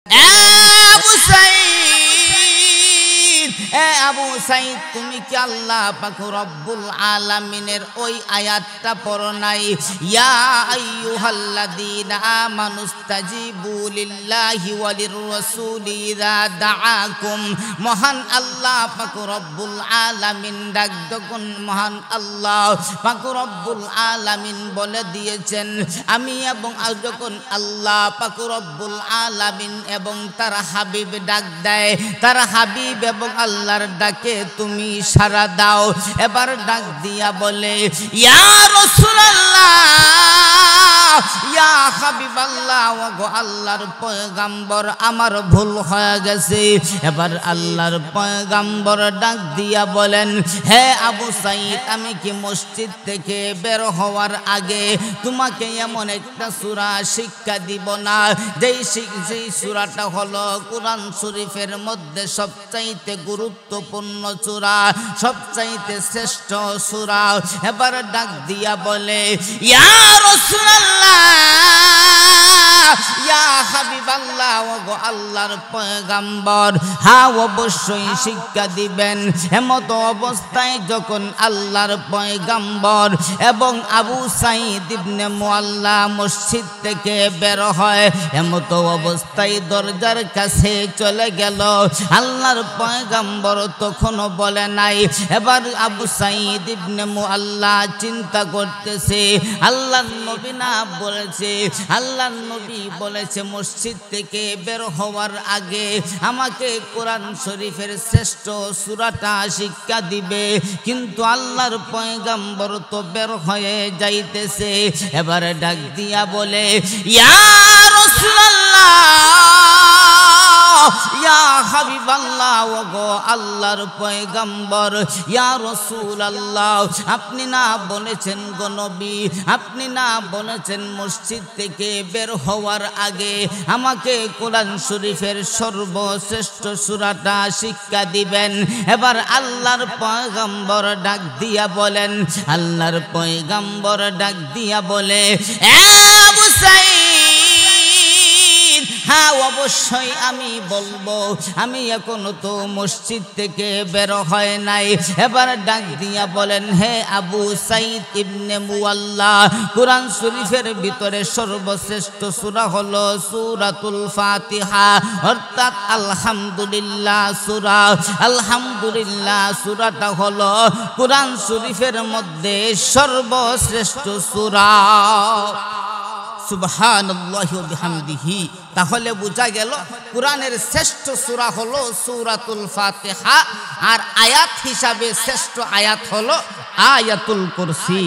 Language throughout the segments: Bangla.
আবু সাঈদ, আবু সাঈদ, তুমি কি আল্লাহ পাক রব্বুল আলামিনের ওই আয়াতটা পড়ো নাই? ইয়া আইয়ুহাল্লাযীনা আমানুস্তাজিবু লিল্লাহি ওয়া লির-রাসূলি ইযা দাআকুম। মহান আল্লাহ পাক রব্বুল আলামিন ডাক যখন মহান আল্লাহ পাক রব্বুল আলামিন বলে দিয়েছেন, আমি এবং যখন আল্লাহ পাক রব্বুল আলামিন এবং তার হাবিব ডাক দেয়, তার হাবিব এবং আল্লাহর ডাকে তুমি সাড়া দাও। এবার ডাক দিয়া বলে, ইয়া রাসূলুল্লাহ, ইয়া হাবিবাল্লাহ, ওগো আল্লাহর পয়গম্বর, আমার ভুল হয়ে গেছে। এবার আল্লাহর পয়গম্বর ডাক দিয়া বলেন, হে আবু সাঈদ, আমি কি মসজিদ থেকে বের হওয়ার আগে তোমাকে এমন একটা সূরা শিক্ষা দিব না, যেই সূরাটা হলো কুরআন শরীফের মধ্যে সবচাইতে গুরুত্বপূর্ণ সূরা, সবচাইতে শ্রেষ্ঠ সূরা। এবার ডাক দিয়া বলে, ইয়া রাসূলুল্লাহ, ইয়া হাবিবাল্লাহ, ওগো আল্লাহর পয়গম্বর, হ্যাঁ অবশ্যই শিক্ষা দিবেন। এমত অবস্থায় যখন আল্লাহর পয়গম্বর এবং আবু সাঈদ ইবনে মুআল্লা মসজিদ থেকে বের হয়, এমত অবস্থায় দরজার কাছে চলে গেল। আল্লাহর পয়গম্বর তখনও বলে নাই। এবার আবু সাঈদ ইবনে মুআল্লা চিন্তা করতেছে, আল্লাহর নবী না বলেছে, আল্লাহর নবী বলেছে মসজিদ থেকে বের হওয়ার আগে আমাকে কোরআন শরীফের শ্রেষ্ঠ সূরাটা শিক্ষা দিবে, কিন্তু আল্লাহর পয়গম্বর তো বের হয়ে যাইতেছে। এবার ডাক দিয়া বলে, ইয়া রাসূলুল্লাহ, ইয়া হাবিবাল্লাহ, ওগো আল্লাহর পয়গম্বর, ইয়া রাসূলুল্লাহ, আপনি না বলেছেন গো নবী, আপনি না বলেছেন মসজিদ থেকে বের হওয়ার আগে আমাকে কোরআন শরীফের সর্বশ্রেষ্ঠ সূরাটা শিক্ষা দিবেন। এবার আল্লাহর পয়গম্বর ডাক দিয়া বলেন, আল্লাহর পয়গম্বর ডাক দিয়া বলে, আবু সাঈদ, হ্যাঁ অবশ্যই আমি বলবো, আমি এখনো তো মসজিদ থেকে বের হয় নাই। এবার ডাক দিয়া বলেন, হে আবু সাঈদ ইবনে মুআল্লা, কুরআন শরীফের ভিতরে সর্বশ্রেষ্ঠ সূরা হলো সূরাতুল ফাতিহা, অর্থাৎ আলহামদুলিল্লাহ সূরা। আলহামদুলিল্লাহ সূরাটা হলো কুরআন শরীফের মধ্যে সর্বশ্রেষ্ঠ সূরা। সুবহানাল্লাহি ওয়া বিহামদিহি। তাহলে বোঝা গেল কুরআনের শ্রেষ্ঠ সূরা হলো সূরাতুল ফাতিহা, আর আয়াত হিসাবে শ্রেষ্ঠ আয়াত হলো আয়াতুল কুরসি।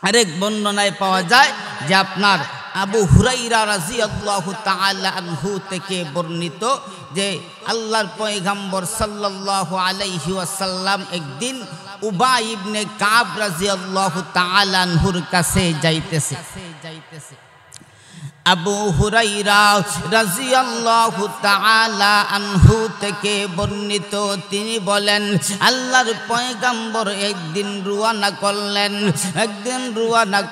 আরেক বর্ণনায় পাওয়া যায় যে আপনার আবু হুরায়রা রাদিয়াল্লাহু তাআলা আনহু থেকে বর্ণিত যে আল্লাহর পয়গম্বর সাল্লাল্লাহু আলাইহি ওয়াসাল্লাম একদিন উবাই ইবনে কাব রাদিয়াল্লাহু তাআলা আনহুর কাছে যাইতেছে। আবু হুরায়রা রাদিয়াল্লাহু তাআলা আনহু থেকে বর্ণিত, তিনি বলেন আল্লাহর পয়গম্বর একদিন রওনা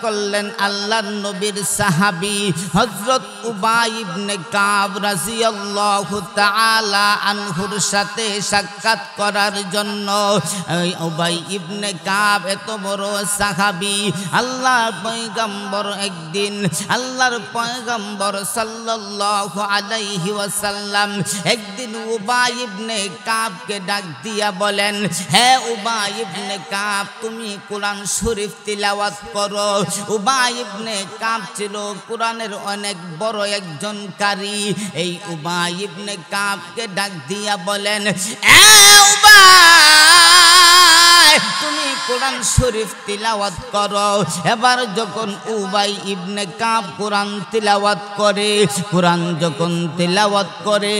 করলেন আল্লাহর নবীর সাহাবী হযরত উবাই ইবনে কাব রাদিয়াল্লাহু তাআলা আনহুর সাথে সাক্ষাৎ করার জন্য। উবাই ইবনে কাব এত বড় সাহাবী, আল্লাহর পয়গম্বর একদিন আল্লাহর পয়গম্বর সাল্লাল্লাহু আলাইহি ওয়াসাল্লাম একদিন উবাই ইবনে কাবকে ডাক দিয়া বলেন, হে উবাই ইবনে কাব, তুমি কোরআন শরীফ তিলাওয়াত করো। উবাই ইবনে কাব ছিল কোরআনের অনেক বড় একজন কারি। এই উবাই ইবনে কাবকে ডাক দিয়া বলেন, হে উবাই, তুমি কোরআন শরীফ তিলাওয়াত করো। এবার যখন উবাই ইবনে কাব কোরআন তিলাওয়াত করে, কোরআন যখন তিলাওয়াত করে,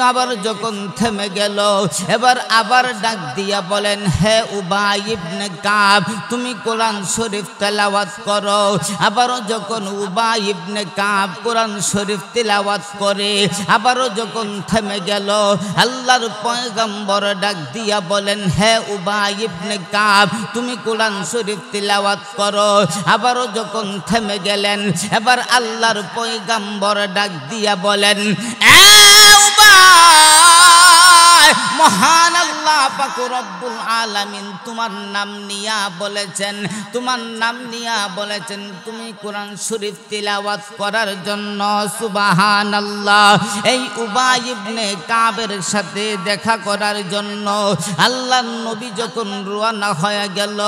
আবার যখন থেমে গেল, এবার আবার ডাক দিয়া বলেন, হে উবাই ইবনে কাব, তুমি কোরআন শরীফ তিলাওয়াত করো। আবারও যখন উবাই ইবনে কাব কোরআন শরীফ তিলাওয়াত করে, আবারও যখন থেমে গেল, আল্লাহর পয়গম্বর ডাক দিয়া বলেন, হে উবাই ইবনে কাব, তুমি কোরআন শরীফ তিলাওয়াত করো। আবারও যখন থেমে গেলেন, এবার আল্লাহর পয়গম্বর ডাক দিয়া বলেন, মহান আল্লাহ পাক রব্বুল আলামিন তোমার নাম নিয়া বলেছেন, তোমার নাম নিয়া বলেছেন তুমি কোরআন শরীফ তিলাওয়াত করার জন্য। সুবহানাল্লাহ। এই উবাই ইবনে কাবের সাথে দেখা করার জন্য আল্লাহর নবী যখন রওনা হয়ে গেল,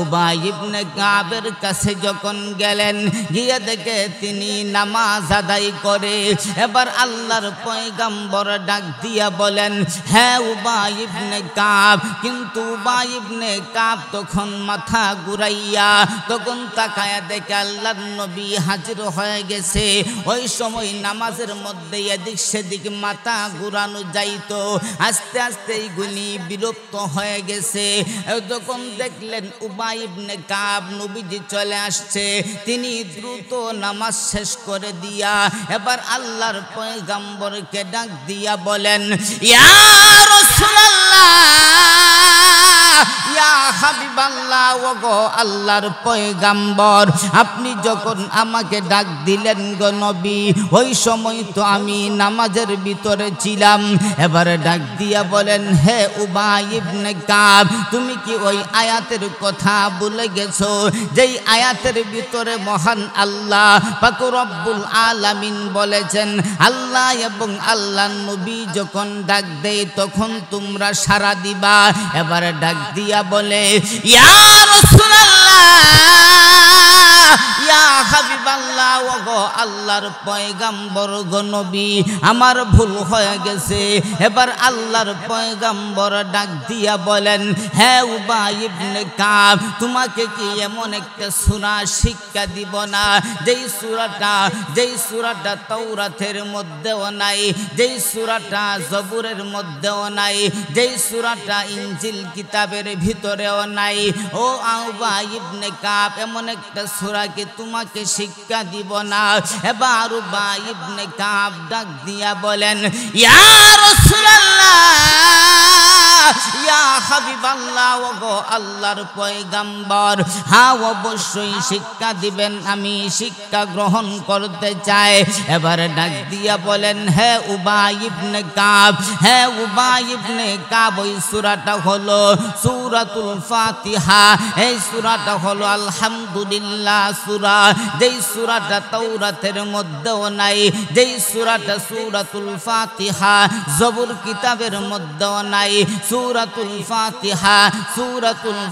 উবাই ইবনে কাবের কাছে যখন গেলেন, গিয়ে দেখে তিনি নামাজ আদায় করে। এবার আল্লাহর পয়গম্বর ডাক দিয়া বলেন, হ্যাঁ উবাই ইবনে কাব। কিন্তু উবাই ইবনে কাব তখন মাথা ঘুরাইয়া তখন তাকায়া দেখে আল্লাহর নবী হাজির হয়ে গেছে। ওই সময় নামাজের মধ্যে এদিক সেদিক মাথা ঘুরানো যাইতো, আস্তে আস্তে এইগুলি বিলুপ্ত হয়ে গেছে। যখন দেখলেন উবাই ইবনে কাব নবীজি চলে আসছে, তিনি দ্রুত নামাজ শেষ করে দিয়া এবার আল্লাহর পয়গম্বরকে ডাক দিয়া বলেন, ইয়া রাসূলুল্লাহ, ইয়া হাবিবাল্লাহ, ওগো আল্লাহর পয়গম্বর, আপনি যখন আমাকে ডাক দিলেন গো নবী, ওই সময় তো আমি নামাজের ভিতরে ছিলাম। এবার ডাক দিয়া বলেন, হে উবাই ইবনে কাব, তুমি কি ওই আয়াতের কথা ভুলে গেছো যেই আয়াতের ভিতরে মহান আল্লাহ পাক রব্বুল আলামিন বলেছেন, আল্লাহ এবং আল্লাহর নবী যখন ডাক দেয় তখন তোমরা সাড়া দিবা। এবার ডাক দিয়া বলে, ইয়া রাসূলুল্লাহ, ইয়া হাবিবাল্লাহ, ওগো আল্লাহর পয়গম্বর গো নবী, আমার ভুল হয়ে গেছে। এবার আল্লাহর পয়গম্বর ডাক দিয়া বলেন, হ্যাঁ উবাই ইবনে কাব, তোমাকে কি এমন একটা সূরা শিক্ষা দিব না যেই সূরাটা তাওরাতের মধ্যেও নাই, যেই সূরাটা জবুরের মধ্যেও নাই, যেই সূরাটা ইনজিল কিতাবের ভিতরেও নাই। ও উবাই ইবনে কাব, এমন একটা সূরা কি তোমাকে শিক্ষা দিব না? এবার উবাই ইবনে কাব ডাক দিয়া বলেন, ইয়া রাসূলুল্লাহ, ইয়া হাবিবাল্লাহ, ওগো আল্লাহর পয়গম্বর, হ্যাঁ অবশ্যই শিক্ষা দিবেন, আমি শিক্ষা গ্রহণ করতে চাই। এবার ডাক দিয়া বলেন, হে উবাই ইবনে কাব, হে উবাই ইবনে কাব, ওই সূরাটা হলো সূরাতুল ফাতিহা। এই সূরাটা হলো আলহামদুলিল্লাহ সূরা, যেই সূরাটা তাওরাতের মধ্যেও নাই, যেই সূরাটা সূরাতুল ফাতিহা জবুর কিতাবের মধ্যেও নাই, সূরাতুল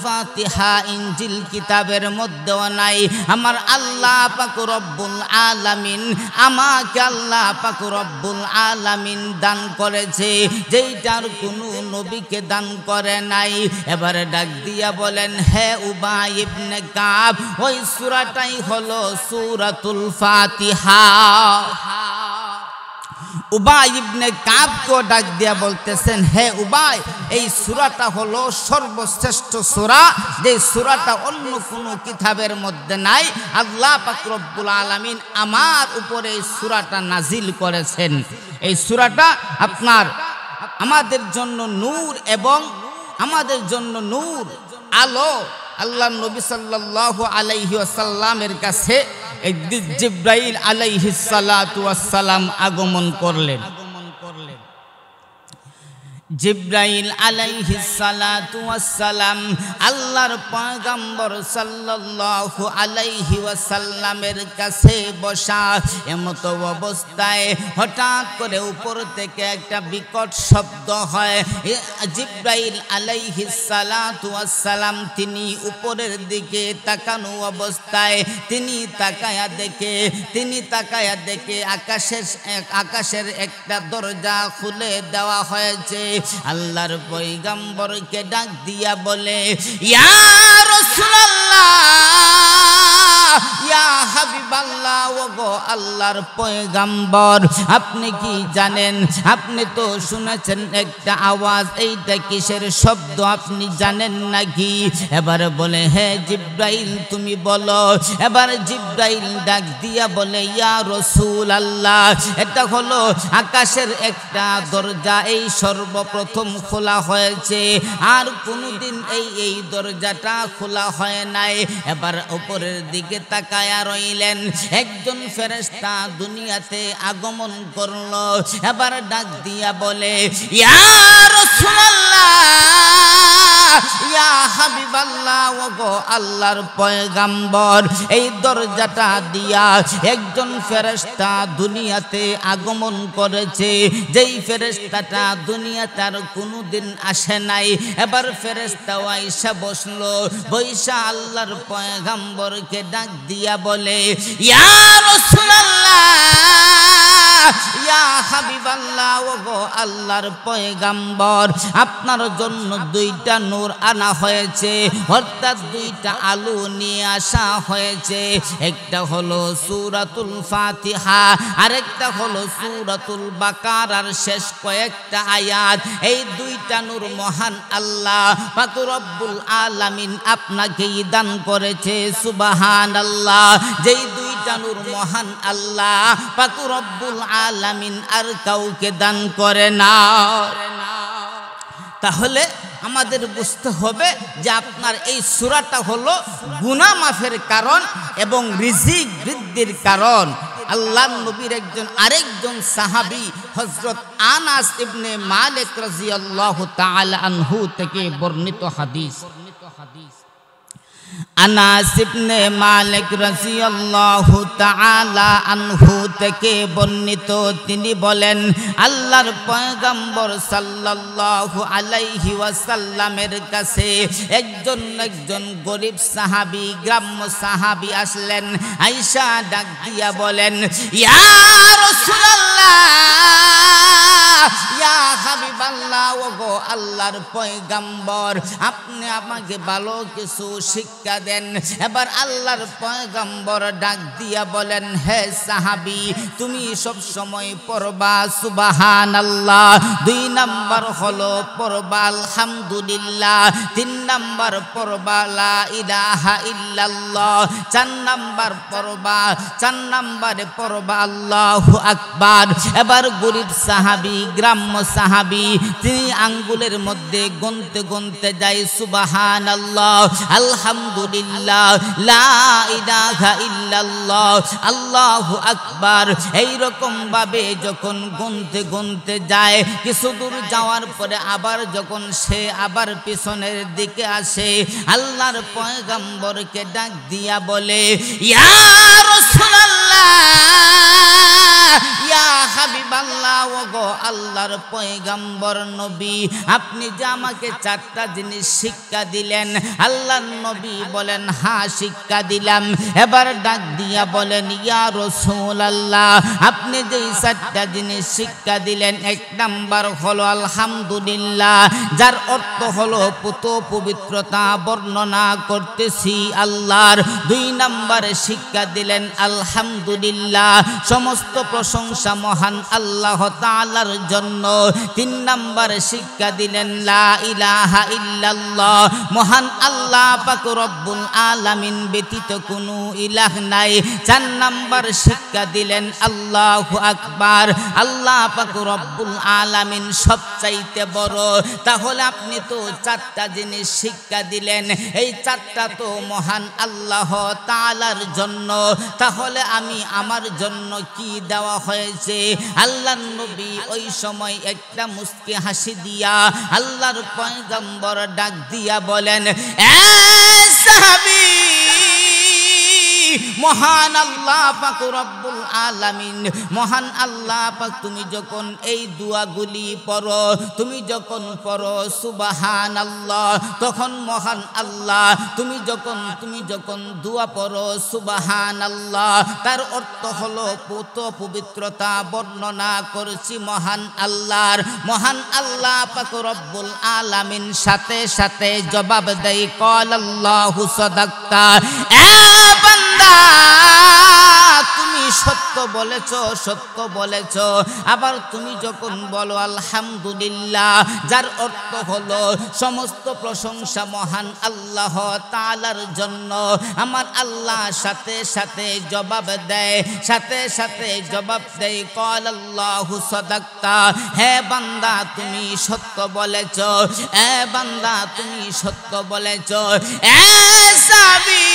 ফাতিহা ইনজিল কিতাবের মধ্যেও নাই। আমার আল্লাহ পাক রব্বুল আলামিন, আমাকে আল্লাহ পাক রব্বুল আলামিন দান করেছে, যেইটার কোনো নবীকে দান করে নাই। এবার ডাক দিয়া বলেন, হে উবাই ইবনে কাব, ওই সূরাটাই হলো সূরাতুল ফাতিহা। উবাই ইবনে কাবকে ডাক দিয়া বলতেছেন, হে উবাই, এই সূরাটা হলো সর্বশ্রেষ্ঠ সূরা, যে সূরাটা অন্য কোনো কিতাবের মধ্যে নাই। আল্লাহ পাক রব্বুল আলামিন আমার উপরে এই সূরাটা নাজিল করেছেন। এই সূরাটা আমাদের জন্য নূর এবং আমাদের জন্য নূর, আলো। আল্লাহ নবী সাল্লাল্লাহু আলাইহি ওয়াসাল্লামের কাছে জিবরাইল আলাইহিস সালাতু ওয়াস সালাম আগমন করলেন। জিবরাইল আলাইহিস সালাতু ওয়াস সালাম আল্লাহর পয়গম্বর সাল্লাল্লাহু আলাইহি ওয়াসাল্লামের কাছে বসা। এমত অবস্থায় হঠাৎ করে উপর থেকে একটা বিকট শব্দ হয়। জিবরাইল আলাইহিস সালাতু ওয়াস সালাম তিনি উপরের দিকে তাকানো অবস্থায় তিনি তাকায়া দেখে আকাশের একটা দরজা খুলে দেওয়া হয়েছে। আল্লাহর পয়গম্বরকে ডাক দিয়া বলে, ইয়া রাসূলুল্লাহ, ইয়া হাবিবাল্লাহ ওগো আল্লাহর পয়গম্বর আপনি কি জানেন আপনি তো শুনেছেন একটা আওয়াজ এইটা কিসের শব্দ আপনি জানেন নাকি এবারে বলে হে জিব্রাইল তুমি বলো এবার জিব্রাইল ডাক দিয়া বলে ইয়া রাসূলুল্লাহ এটা হলো আকাশের একটা দরজা এই সর্বপ্রথম খোলা হয়েছে আর কোনোদিন এই দরজাটা খোলা হয় নাই এবার উপরের দিকে তাকায়া রইলেন একজন ফেরেশতা দুনিয়াতে আগমন করলো এবার ডাক দিয়া বলে ইয়া রাসূলুল্লাহ ইয়া হাবিবাল্লাহ ওগো আল্লাহর পয়গম্বর এই দরজাটা দিয়া একজন ফেরেশতা দুনিয়াতে আগমন করেছে যেই ফেরেশতাটা দুনিয়াতে আর কোনোদিন আসে নাই এবার ফেরেশতা আয়েশা বসলো বৈশা আল্লাহর পয়গম্বরকে ডাক দিয়া বলে ইয়া রাসূলুল্লাহ ইয়া হাবিবাল্লাহ ওগো আল্লাহর পয়গম্বর আপনার জন্য দুইটা নূর আনা হয়েছে অর্থাৎ দুইটা আলো নিয়ে আসা হয়েছে একটা হলো সূরাতুল ফাতিহা আরেকটা হলো সূরাতুল বাকারার শেষ কয়েকটা আয়াত এই দুইটা নূর মহান আল্লাহ পাক রব্বুল আলামিন আপনাকে দান করেছে সুবহানাল্লাহ যেই দুইটা নূর মহান আল্লাহ পাক রব্বুল আলামিন আর কাউকে দান করে না তাহলে আমাদের বুঝতে হবে যে আপনার এই সূরাটা হলো গুনাহ মাফের কারণ এবং রিজিক বৃদ্ধির কারণ আল্লাহর নবীর আরেকজন সাহাবী হযরত আনাস ইবনে মালিক রাদিয়াল্লাহু তাআলা আনহু থেকে বর্ণিত হাদিস আনাস ইবনে মালিক রাদিয়াল্লাহু তাআলা আনহু থেকে বর্ণিত তিনি বলেন আল্লাহর পয়গম্বর সাল্লাল্লাহু আলাইহি ওয়াসাল্লামের কাছে একজন গরীব সাহাবী গ্রাম্য সাহাবী আসলেন আয়েশা ডাক দিয়া বলেন ইয়া রাসূলুল্লাহ ইয়া হাবিবাল্লাহ ওগো আল্লাহর পয়গম্বর আপনি আমাকে ভালো কিছু শিক্ষা দেন এবার আল্লাহর পয়গম্বর ডাক দিয়া বলেন হে সাহাবী তুমি সব সময় পড়বা সুবহানাল্লাহ দুই নাম্বার হলো পড়বা আলহামদুলিল্লাহ তিন নাম্বার পড়বা লা ইলাহা ইল্লাল্লাহ চার নাম্বারে পড়বা আল্লাহু আকবার এবার গরীব সাহাবী গ্রাম্য সাহাবী তিনি আঙ্গুলের মধ্যে গুনতে যায় সুবহানাল্লাহ আলহামদুলিল্লাহ লা ইলাহা ইল্লাল্লাহ আল্লাহু আকবার এই রকম ভাবে যখন গুনতে যায় কিছু দূর যাওয়ার পরে আবার যখন সে আবার পিছনের দিকে আসে আল্লাহর পয়গম্বরকে ডাক দিয়া বলে ইয়া রাসূলুল্লাহ ইয়া হাবিবাল্লাহ ওগো আল্লাহর পয়গম্বর নবী আপনি যে আমাকে চারটা জিনিস শিক্ষা দিলেন আল্লাহর নবী বলেন হ্যাঁ শিক্ষা দিলাম এবার ডাক দিয়া বলেন ইয়া রাসূলুল্লাহ আপনি যে চারটা জিনিস শিক্ষা দিলেন এক নাম্বার হলো আলহামদুলিল্লাহ যার অর্থ হলো পবিত্রতা বর্ণনা করতেছি আল্লাহর দুই নম্বরে শিক্ষা দিলেন আলহামদুলিল্লাহ সমস্ত প্রশংসা মহান আল্লাহ তাআলার জন্য তিন নম্বরে শিক্ষা দিলেন লা ইলাহা ইল্লাল্লাহ মহান আল্লাহ পাক রব্বুল আলামিন ব্যতীত কোনো ইলাহ নাই চার নম্বর শিক্ষা দিলেন আল্লাহু আকবার আল্লাহ পাক রব্বুল আলামিন সবচাইতে বড় তাহলে আপনি তো চারটা জিনিস শিক্ষা দিলেন এই চারটা তো মহান আল্লাহ তাআলার জন্য তাহলে আমি আমার জন্য কি দেওয়া হয়েছে আল্লাহর নবী ওই সময় একটা মুস্কি হাসি দিয়া আল্লাহর পয়গম্বর ডাক দিয়া বলেন এ সাহাবী মহান আল্লাহ পাক রব্বুল আলামিন মহান আল্লাহ পাক তুমি যখন এই দোয়াগুলি পড়ো তুমি যখন পড়ো সুবহানাল্লাহ তখন মহান আল্লাহ তুমি যখন দোয়া পড়ো সুবহানাল্লাহ তার অর্থ হলো পবিত্রতা বর্ণনা করছি মহান আল্লাহ পাক রব্বুল আলামিন সাথে সাথে জবাব দেয় ক্বালাল্লাহু সাদাক্তা এ বান্দা সত্য বলেছ, সত্য বলেছ। আবার তুমি যখন বলো আলহামদুলিল্লাহ, যার অর্থ হলো সমস্ত প্রশংসা মহান আল্লাহ তাআলার জন্য, আমার আল্লাহ সাথে সাথে জবাব দেয়, সাথে সাথে জবাব দেয় ক্বাল আল্লাহু সাদাক্তা, হে বান্দা তুমি সত্য বলেছ, এ বান্দা তুমি সত্য বলেছ। এ সাবি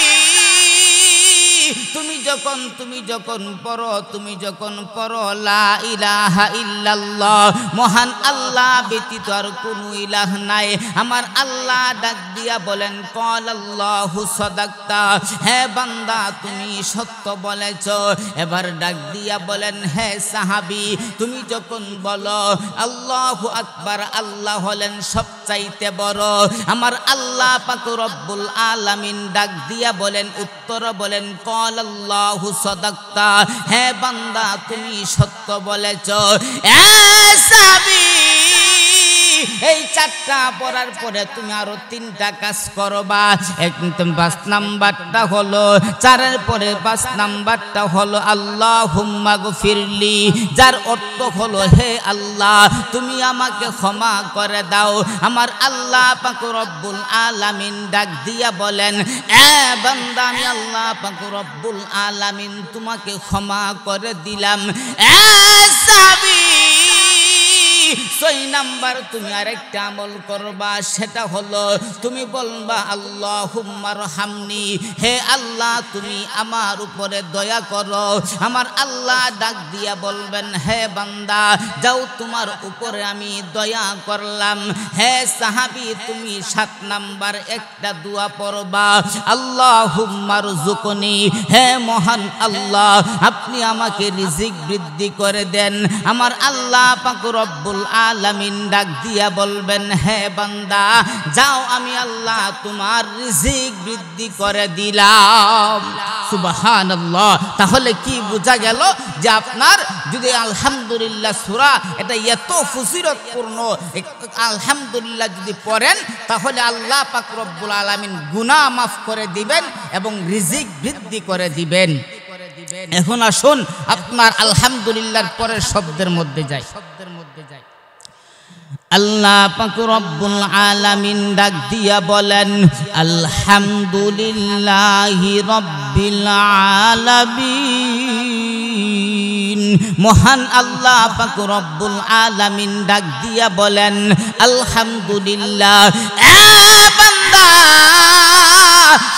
তুমি যখন পড়ো লা ইলাহা ইল্লাল্লাহ, মহান আল্লাহ ব্যতীত আর কোনো ইলাহ নাই, আমার আল্লাহ ডাক দিয়া বলেন ক্বাল আল্লাহু সাদাক্তা, হে বান্দা তুমি সত্য বলেছ। এবার ডাক দিয়া বলেন হে সাহাবী, তুমি যখন বলো আল্লাহু আকবার, আল্লাহ হলেন সবচাইতে বড়, আমার আল্লাহ পাক রব্বুল আলামিন ডাক দিয়া বলেন, উত্তর বলেন ক্বাল আল্লাহু সাদাক্তা, হে বান্দা তুমি সত্য বলেছ। এ সাহাবী, এই চারটা পড়ার পরে তুমি আরো তিনটা কাজ করবা। একদম 5 নাম্বারটা হলো, চারের পরে 5 নাম্বারটা হলো আল্লাহুম্মা গফিরলি, যার অর্থ হলো হে আল্লাহ তুমি আমাকে ক্ষমা করে দাও। আমার আল্লাহ পাক রব্বুল আলামিন ডাক দিয়া বলেন, এ বান্দা আমি আল্লাহ পাক রব্বুল আলামিন তোমাকে ক্ষমা করে দিলাম। এ সাহাবী, 6 নাম্বার তুমি আরেকটা আমল করবা, সেটা হলো তুমি বলবা আল্লাহুম্মা রহামনি, হে আল্লাহ তুমি আমার উপরে দয়া করো। আমার আল্লাহ ডাক দিয়া বলবেন, হে বান্দা যাও তোমার উপরে আমি দয়া করলাম। হে সাহাবী, তুমি 7 নাম্বার একটা দোয়া পড়বা, আল্লাহুম্মা রযুকনি, হে মহান আল্লাহ আপনি আমাকে রিজিক বৃদ্ধি করে দেন। আমার আল্লাহ পাক রব্বুল আলামিন ডাক দিয়া বলবেন, হে বান্দা যাও আমি আল্লাহ তোমার রিজিক বৃদ্ধি করে দিলাম। সুবহানাল্লাহ। তাহলে কি বোঝা গেল যে আপনার যদি আলহামদুলিল্লাহ সূরা এটা এত ফজিলতপূর্ণ, আলহামদুলিল্লাহ যদি পড়েন তাহলে আল্লাহ পাক রব্বুল আলামিন গুনাহ মাফ করে দিবেন এবং রিজিক বৃদ্ধি করে দিবেন। এখন আসুন আপনার আলহামদুলিল্লাহর পরের শব্দের মধ্যে যাই। আল্লাহ পাক রব্বুল আলামিন ডাক দিয়া বলেন, আলহামদুলিল্লাহি রব্বিল আলামিন, মহান আল্লাহ পাক রব্বুল আলামিন ডাক দিয়া বলেন আলহামদুলিল্লাহ। এ বান্দা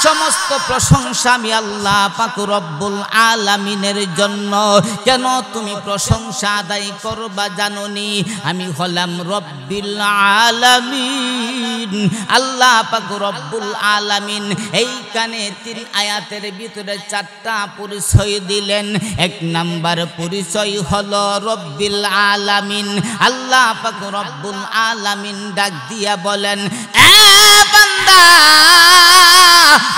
সমস্ত প্রশংসা আমি আল্লাহ পাক রব্বুল আলামিনের জন্য। কেন তুমি প্রশংসা আদায় করবা জানোনি? আমি হলাম রব্বিল আলামিন, আল্লাহ পাক রব্বুল আলামিন। এইখানে 3 আয়াতের ভিতরে 4টা পরিচয় দিলেন। 1 নাম্বার পরিচয় হলো রব্বিল আলামিন, আল্লাহ পাক রব্বুল আলামিন ডাক দিয়া বলেন, এ বান্দা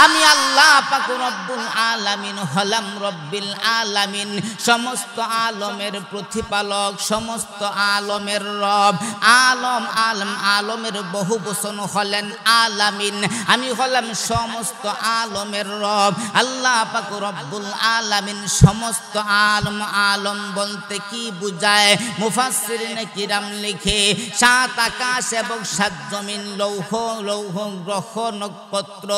আমি আল্লাহ পাক রব্বুল আলামিন হলাম রব্বিল আলামিন, সমস্ত আলমের প্রতিপালক, সমস্ত আলমের রব। আলম আলম আলমের বহু বচন হলেন আলামিন। আমি হলাম সমস্ত আলমের রব। আল্লাহ পাক রব্বুল আলামিন সমস্ত আলম, আলম বলতে কি বুঝায়? মুফাসসিরিনে কিরাম লিখে 7 আকাশ এবং 7 জমিন, লৌহ লৌহ গ্রহ নক্ষত্র,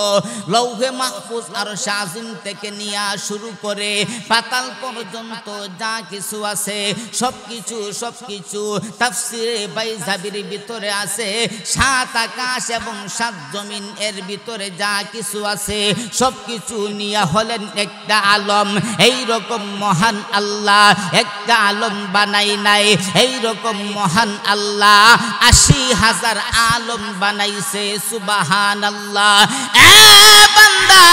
লৌহে মাহফুজ আর শাজিম থেকে নিয়ে শুরু করে পাতাল পর্যন্ত যা কিছু আছে সবকিছু তাফসিরে বাইজাবির ভিতরে আছে। 7 আকাশ এবং 7 জমিন এর ভিতরে যা কিছু আছে সবকিছু নিয়ে হলেন একটা আলম। এই রকম মহান আল্লাহ একটা আলম বানাই নাই, এই রকম মহান আল্লাহ 80,000 আলম বানাইছে। সুবহানাল্লাহ। বান্দা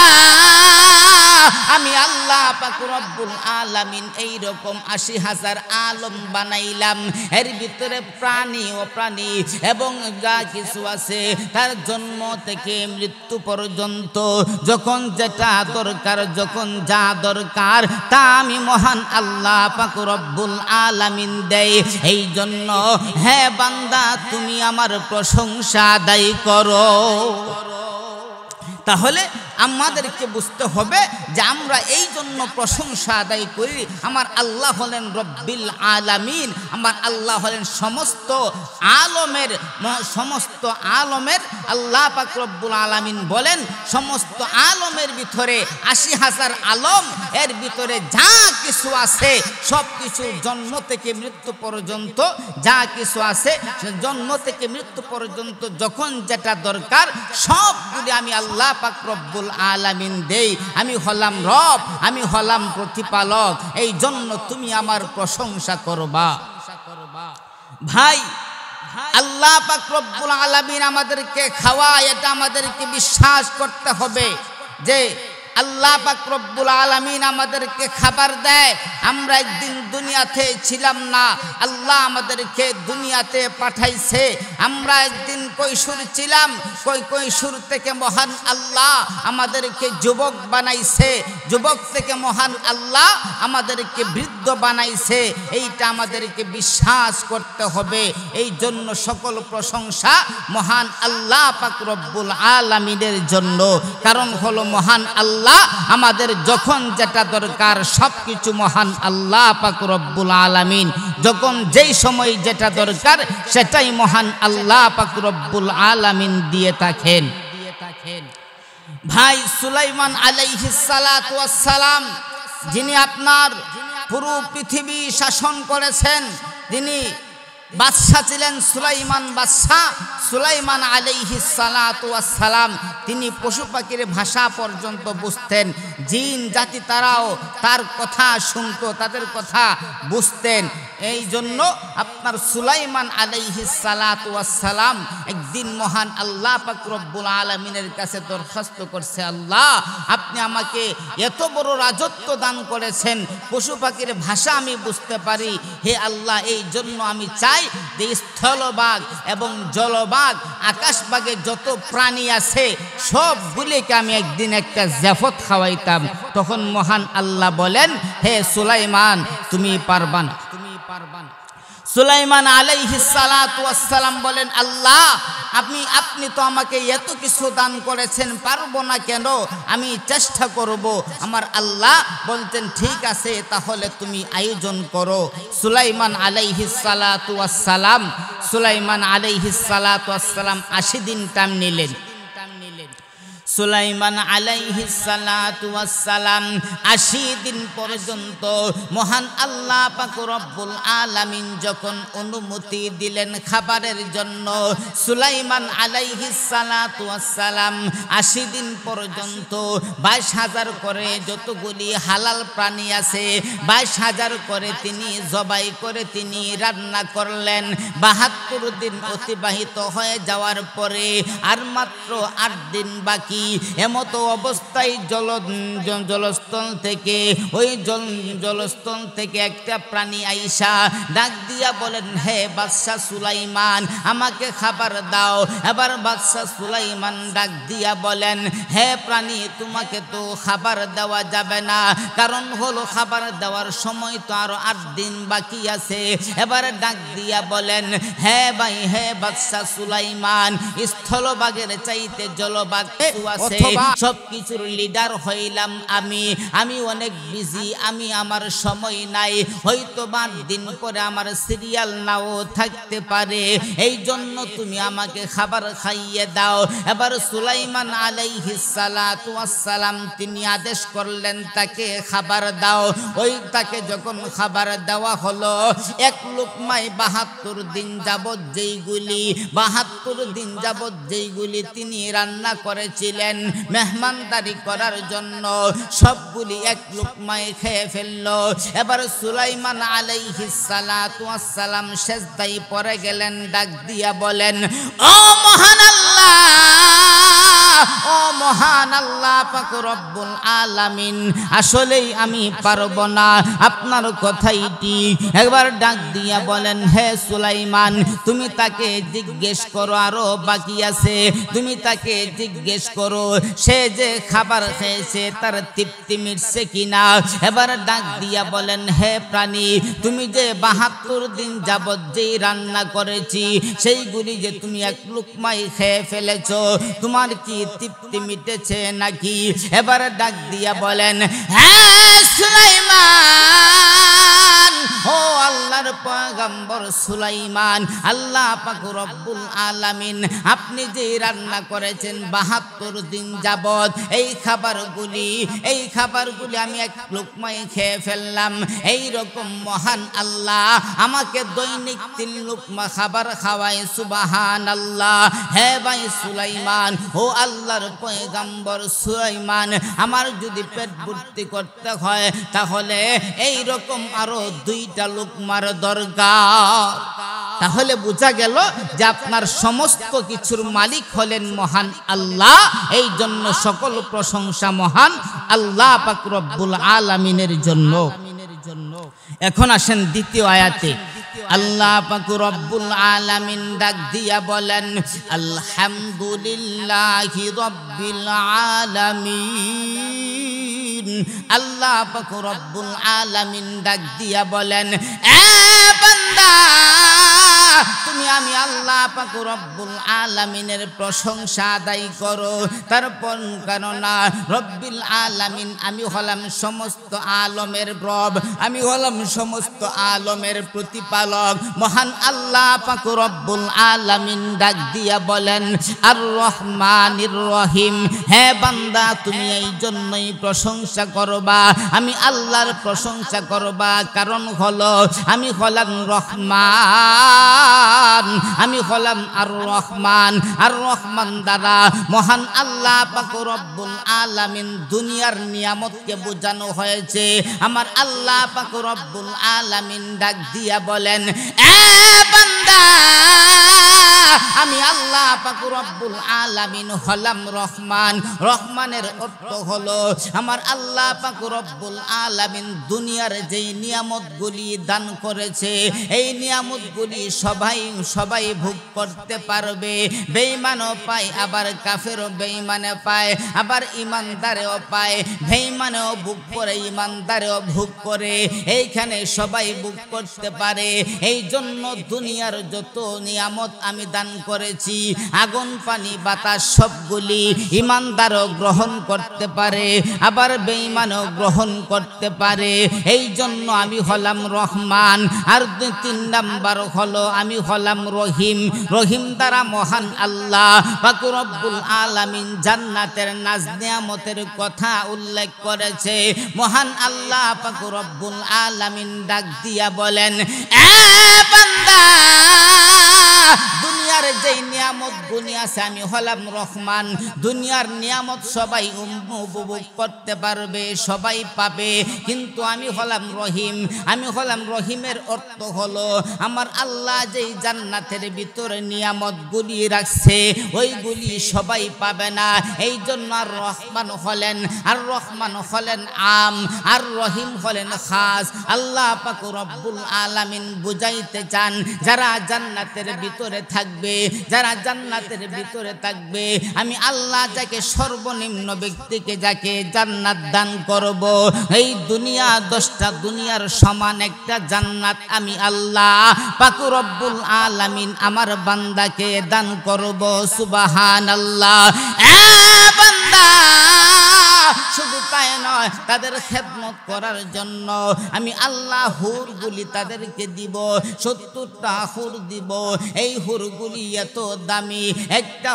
আমি আল্লাহ পাক রব্বুল আলামিন এই রকম 80,000 আলম বানাইলাম। এর ভিতরে প্রাণী ও প্রাণী এবং যা কিছু আছে তার জন্ম থেকে মৃত্যু পর্যন্ত যখন যেটা দরকার, যখন যা দরকার তা আমি মহান আল্লাহ পাক রব্বুল আলামিন দেই। এই জন্য হে বান্দা তুমি আমার প্রশংসা আদায় করো। তাহলে আমাদেরকে বুঝতে হবে যে আমরা এই জন্য প্রশংসা আদায় করি, আমার আল্লাহ হলেন রব্বিল আলামিন, আমার আল্লাহ হলেন সমস্ত আলমের আল্লাহ পাক রব্বুল আলামিন বলেন সমস্ত আলমের ভিতরে ৮০,০০০ আলম, এর ভিতরে যা কিছু আছে সব কিছু জন্ম থেকে মৃত্যু পর্যন্ত যা কিছু আছে, জন্ম থেকে মৃত্যু পর্যন্ত যখন যেটা দরকার সবগুলি আমি আল্লাহ পাক রব্বুল আলামিন দেই। আমি হলাম রব, আমি হলাম প্রতিপালক, এই জন্য তুমি আমার প্রশংসা করবা। ভাই, আল্লাহ পাক রব্বুল আলামিন আমাদেরকে খাওয়ায়, এটা আমাদেরকে বিশ্বাস করতে হবে যে আল্লাহ পাক রব্বুল আলামিন আমাদেরকে খাবার দেয়। আমরা একদিন দুনিয়াতে ছিলাম না, আল্লাহ আমাদেরকে দুনিয়াতে পাঠাইছে। আমরা একদিন কৈশোর ছিলাম, কৈশোর থেকে মহান আল্লাহ আমাদেরকে যুবক বানাইছে, যুবক থেকে মহান আল্লাহ আমাদেরকে বৃদ্ধ বানাইছে। এইটা আমাদেরকে বিশ্বাস করতে হবে। এই জন্য সকল প্রশংসা মহান আল্লাহ পাক রব্বুল আলামিনের জন্য। কারণ হলো মহান আল্লাহ আমাদের যখন যেটা দরকার সবকিছু মহান আল্লাহ পাক রব্বুল আলামিন যখন যেই সময় যেটা দরকার সেটাই মহান আল্লাহ পাক রব্বুল আলামিন দিয়ে থাকেন। ভাই, সুলাইমান আলাইহিস সালাতু ওয়াস সালাম যিনি আপনার পুরো পৃথিবী শাসন করেছেন, যিনি বাদশা ছিলেন সুলাইমান বাদশা। সুলাইমান আলাইহিস সালাতু ওয়াস সালাম তিনি পশু পাখির ভাষা পর্যন্ত বুঝতেন। জিন জাতি তারাও তার কথা শুনতো, তাদের কথা বুঝতেন। এই জন্য আপনার সুলাইমান আলাইহিস সালাতু ওয়াস সালাম একদিন মহান আল্লাহ পাক রব্বুল আলামিনের কাছে দরখাস্ত করছে, আল্লাহ আপনি আমাকে এত বড় রাজত্ব দান করেছেন, পশু পাখির ভাষা আমি বুঝতে পারি। হে আল্লাহ, এই জন্য আমি চাই যে স্থলভাগ এবং জলভাগ আকাশভাগে যত প্রাণী আছে সবগুলিকে আমি একদিন একটা জাফত খাওয়াইতাম। তখন মহান আল্লাহ বলেন, হে সুলাইমান তুমি পারবা না। সুলাইমান আলাইহিস সালাতু ওয়াস সালাম বলেন, আল্লাহ আপনি তো আমাকে এত কিছু দান করেছেন, পারবো না কেন? আমি চেষ্টা করব। আমার আল্লাহ বলতেন, ঠিক আছে তাহলে তুমি আয়োজন করো। সুলাইমান আলাইহিস সালাতু ওয়াস সালাম 80 দিন টাইম নিলেন। সুলাইমান আলাইহিস সালাতু ওয়াস সালাম 80 দিন পর্যন্ত মহান আল্লাহ পাক রব্বুল আলামিন যখন অনুমতি দিলেন খাবারের জন্য, সুলাইমান আলাইহিস সালাতু ওয়াস সালাম 80 দিন পর্যন্ত 22,000 করে যতগুলি হালাল প্রাণী আছে 22,000 করে তিনি জবাই করে তিনি রান্না করলেন। 72 দিন অতিবাহিত হয়ে যাওয়ার পরে আর মাত্র 8 দিন বাকি। এমতো অবস্থায় জলস্থল থেকে জলস্থল থেকে একটা প্রাণী আইসা ডাক দিয়া বলেন, হে বাদশা সুলাইমান আমাকে খাবার দাও। এবার বাদশা সুলাইমান ডাক দিয়া বলেন, হে প্রাণী তোমাকে তো খাবার দেওয়া যাবে না, কারণ হলো খাবার দেওয়ার সময় তো আরো 8 দিন বাকি আছে। এবার ডাক দিয়া বলেন, হে ভাই, হে বাদশা সুলাইমান স্থলভাগের চাইতে জলভাগ অথবা সবকিছুর লিডার হইলাম আমি অনেক বিজি, আমি আমার সময় নাই, হয়তো 8 দিন পরে আমার সিরিয়াল নাও থাকতে পারে, এই জন্য তুমি আমাকে খাবার খাইয়ে দাও। এবার সুলাইমান আলাইহিস সালাতু ওয়াস সালাম তিনি আদেশ করলেন তাকে খাবার দাও। ওই তাকে যখন খাবার দেওয়া হলো, এক লোকমায় 72 দিন যাবত যেইগুলি তিনি রান্না করেছিলেন মেহমানদারি করার জন্য সবগুলি এক লোকমায় খেয়ে ফেলল। এবার সুলাইমান আলাইহিস সালাতু ওয়াস সালাম সেজদায় পড়ে গেলেন, ডাক দিয়া বলেন, ও মহান আল্লাহ, ও মহান আল্লাহ পাক রব্বুল আলামিন, আসলেই আমি পারব না, আপনার কথাই ঠিক। একবার ডাক দিয়া বলেন, হে সুলাইমান তুমি তাকে জিজ্ঞেস করো, আরো বাকি আছে, তুমি তাকে জিজ্ঞেস করো সে যে খাবার খেয়েছে তার তৃপ্তি মিটছে কিনা। এবার ডাক দিয়া বলেন, হে প্রাণী তুমি যে 72 দিন যাবত যেই রান্না করেছি সেইগুলি যে তুমি এক লুকমাই খেয়ে ফেলেছো, তোমার কি তৃপ্তি মিটেছে নাকি? এবার ডাক দিয়া বলেন, হ্যাঁ সুলাইমান, ও আল্লাহর পয়গম্বর সুলাইমান, আল্লাহ পাক রব্বুল আলামিন আপনি যে রান্না করেছেন 72 দিন যাবত, এই খাবারগুলি আমি এক লুকমায় খেয়ে ফেললাম। এই রকম মহান আল্লাহ আমাকে দৈনিক 3 লুকমা খাবার খাওয়ায়, সুবহানাল্লাহ। হে ভাই সুলাইমান, ও আল্লাহর পয়গম্বর সুলাইমান, আমার যদি পেট ভর্তি করতে হয় তাহলে এই রকম আরো 2টা লুকমার দরকার। তাহলে বোঝা গেল যে আপনার সমস্ত কিছুর মালিক হলেন মহান আল্লাহ। এই জন্য সকল প্রশংসা মহান আল্লাহ পাক রব্বুল আলামিনের জন্য। এখন আসেন দ্বিতীয় আয়াতে। আল্লাহ পাক রব্বুল আলামিন ডাক দিয়া বলেন, আলহামদুলিল্লাহি রাব্বিল আলামিন। আল্লাহ পাক রব্বুল আলামিন ডাক দিয়া বলেন, এ বান্দা, তুমি আমি আল্লাহ পাক রব্বুল আলামিনের প্রশংসা আদায় করো। তারপর কেননা রব্বিল আলামিন, আমি হলাম সমস্ত আলমের রব, আমি হলাম সমস্ত আলমের প্রতিপালক। মহান আল্লাহ পাক রব্বুল আলামিন ডাক দিয়া বলেন, আর রহমানির রহিম। হে বান্দা, তুমি এই জন্যই প্রশংসা করবা, আমি আল্লাহর প্রশংসা করবা, কারণ হলো আমি হলাম রহমান, আমি হলাম আর রহমান। আর রহমান দ্বারা মহান আল্লাহ পাক রব্বুল আলামিন দুনিয়ার নিয়ামতকে বোঝানো হয়েছে। আমার আল্লাহ পাক রব্বুল আলামিন ডাক দিয়া বলেন, এ বান্দা, আমি আল্লাহ পাক রব্বুল আলামিন হলাম রহমান। রহমানের অর্থ হলো আমার আল্লাহ পাক রব্বুল আলামিন দুনিয়ার যেই নিয়ামতগুলি দান করেছে, এই নিয়ামতগুলি সবাই ভোগ করতে পারবে। বেঈমানও পায়, আবার কাফেরও বেঈমানে পায়, আবার ইমানদারেও পায়। বেঈমানেও ভোগ করে, ইমানদারেও ভোগ করে, এইখানে সবাই ভোগ করতে পারে। এই জন্য দুনিয়ার যত নিয়ামত আমি দান করেছি, আগুন পানি বাতাস সবগুলি ইমানদারও গ্রহণ করতে পারে, আবার বেঈমানও গ্রহণ করতে পারে। এই জন্য আমি হলাম রহমান। আর 3 নাম্বার হলো আমি হলাম রহিম। রহিম দ্বারা মহান আল্লাহ পাক রব্বুল আলামিন জান্নাতের নাজ নিয়ামতের কথা উল্লেখ করেছে। মহান আল্লাহ পাক রব্বুল আলামিন ডাক দিয়া বলেন, এ বান্দা, দুনিয়ার যেই নিয়ামত গুলি আছে আমি হলাম রহমান। দুনিয়ার নিয়ামত সবাই উপভোগ করতে পারবে, সবাই পাবে, কিন্তু আমি হলাম রহিম। আমি হলাম রহিমের অর্থ হলো আমার আল্লাহ যেই জান্নাতের ভিতরে নিয়ামত গুলি রাখছে, ওইগুলি সবাই পাবে না। এই জন্য আর রহমান হলেন আম, আর রহিম হলেন খাস। আল্লাহ পাক রব্বুল আলামিন বুঝাইতে চান, যারা জান্নাতের ভিতরে থাকবে, যারা জান্নাতের ভিতরে থাকবে, আমি আল্লাহ যাকে সর্বনিম্ন ব্যক্তিকে যাকে জান্নাত দান করব, এই দুনিয়া 10টা দুনিয়ার সমান একটা জান্নাত আমি আল্লাহ পাক রব্বুল আলামিন আমার বান্দাকে দান করব। সুবহানাল্লাহ। এ বান্দা, শুধু তাই নয়, তাদের খেদমত করার জন্য আমি আল্লাহ হুরগুলি তাদেরকে দিব, 70টা হুর দিব। এই হুরগুলি এত দামি, একটা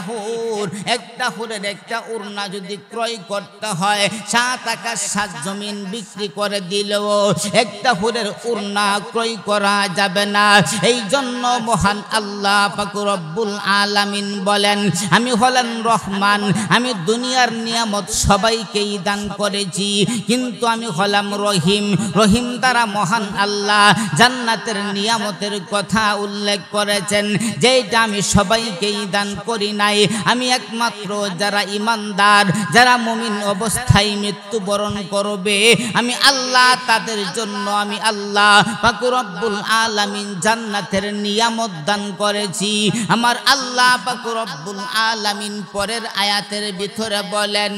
হুরের একটা উড়না যদি ক্রয় করতে হয় 7 আকাশ 7 জমিন বিক্রি করে দিলেও একটা হুরের উড়না ক্রয় করা যাবে না। এই জন্য মহান আল্লাহ পাক রব্বুল আলামিন বলেন, আমি হলেন রহমান। আমি দুনিয়ার নিয়ামত সবাইকেই দান করেছি, কিন্তু আমি হলাম রহিম। রহিম দ্বারা মহান আল্লাহ জান্নাতের নিয়ামতের কথা উল্লেখ করেছেন, যেটা আমি সবাইকেই দান করি নাই। আমি একমাত্র যারা ইমানদার, যারা মুমিন অবস্থায় মৃত্যুবরণ করবে, আমি আল্লাহ তাদের জন্য আমি আল্লাহ পাক রব্বুল আলামিন জান্নাতের নিয়ামত দান করেছি। আমার আল্লাহ পাক রব্বুল আলামিন পরের আয়াতের ভিতরে বলেন,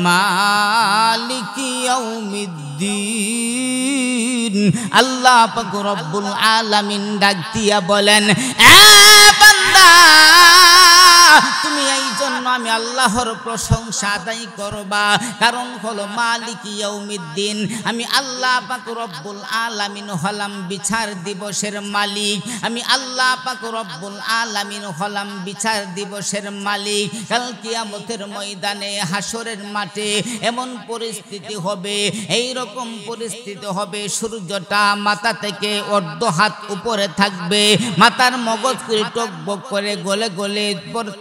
মালিকি ইয়াউমিদ্দিন। আল্লাহ পাক রব্বুল আলামিন ডাক দিয়া বলেন, এ বান্দা, তুমি এই জন্য আমি আল্লাহর প্রশংসা আদায় করবা, কারণ হলো মালিক ইয়াউমিদ্দিন, আমি আল্লাহ পাক রব্বুল আলামিন হলাম বিচার দিবসের মালিক, আমি আল্লাহ পাক রব্বুল আলামিন হলাম বিচার দিবসের মালিক। কাল কিয়ামতের ময়দানে হাসরের মাঠে এমন পরিস্থিতি হবে, এই রকম পরিস্থিতি হবে, সূর্যটা মাথা থেকে অর্ধ হাত উপরে থাকবে, মাথার মগজ করে টকবক করে গলে গলে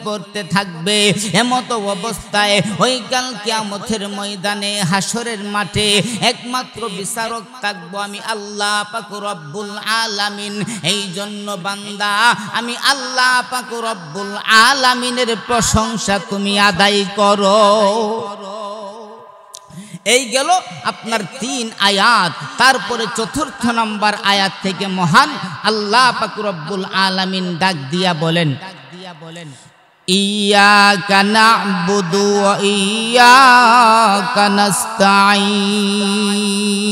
পড়তে থাকবে। এমতো অবস্থায় ওই কাল কিয়ামতের ময়দানে হাসরের মাঠে একমাত্র বিচারক থাকবো আমি আল্লাহ পাক রব্বুল আলামিন। এই জন্য বান্দা, আমি আল্লাহ পাক রব্বুল আলামিনের প্রশংসা তুমি আদায় করো। এই গেল আপনার 3 আয়াত। তারপরে 4th নম্বর আয়াত থেকে মহান আল্লাহ পাক রব্বুল আলামিন ডাক দিয়া বলেন, ইয়্যাকা না'বুদু ওয়া ইয়্যাকা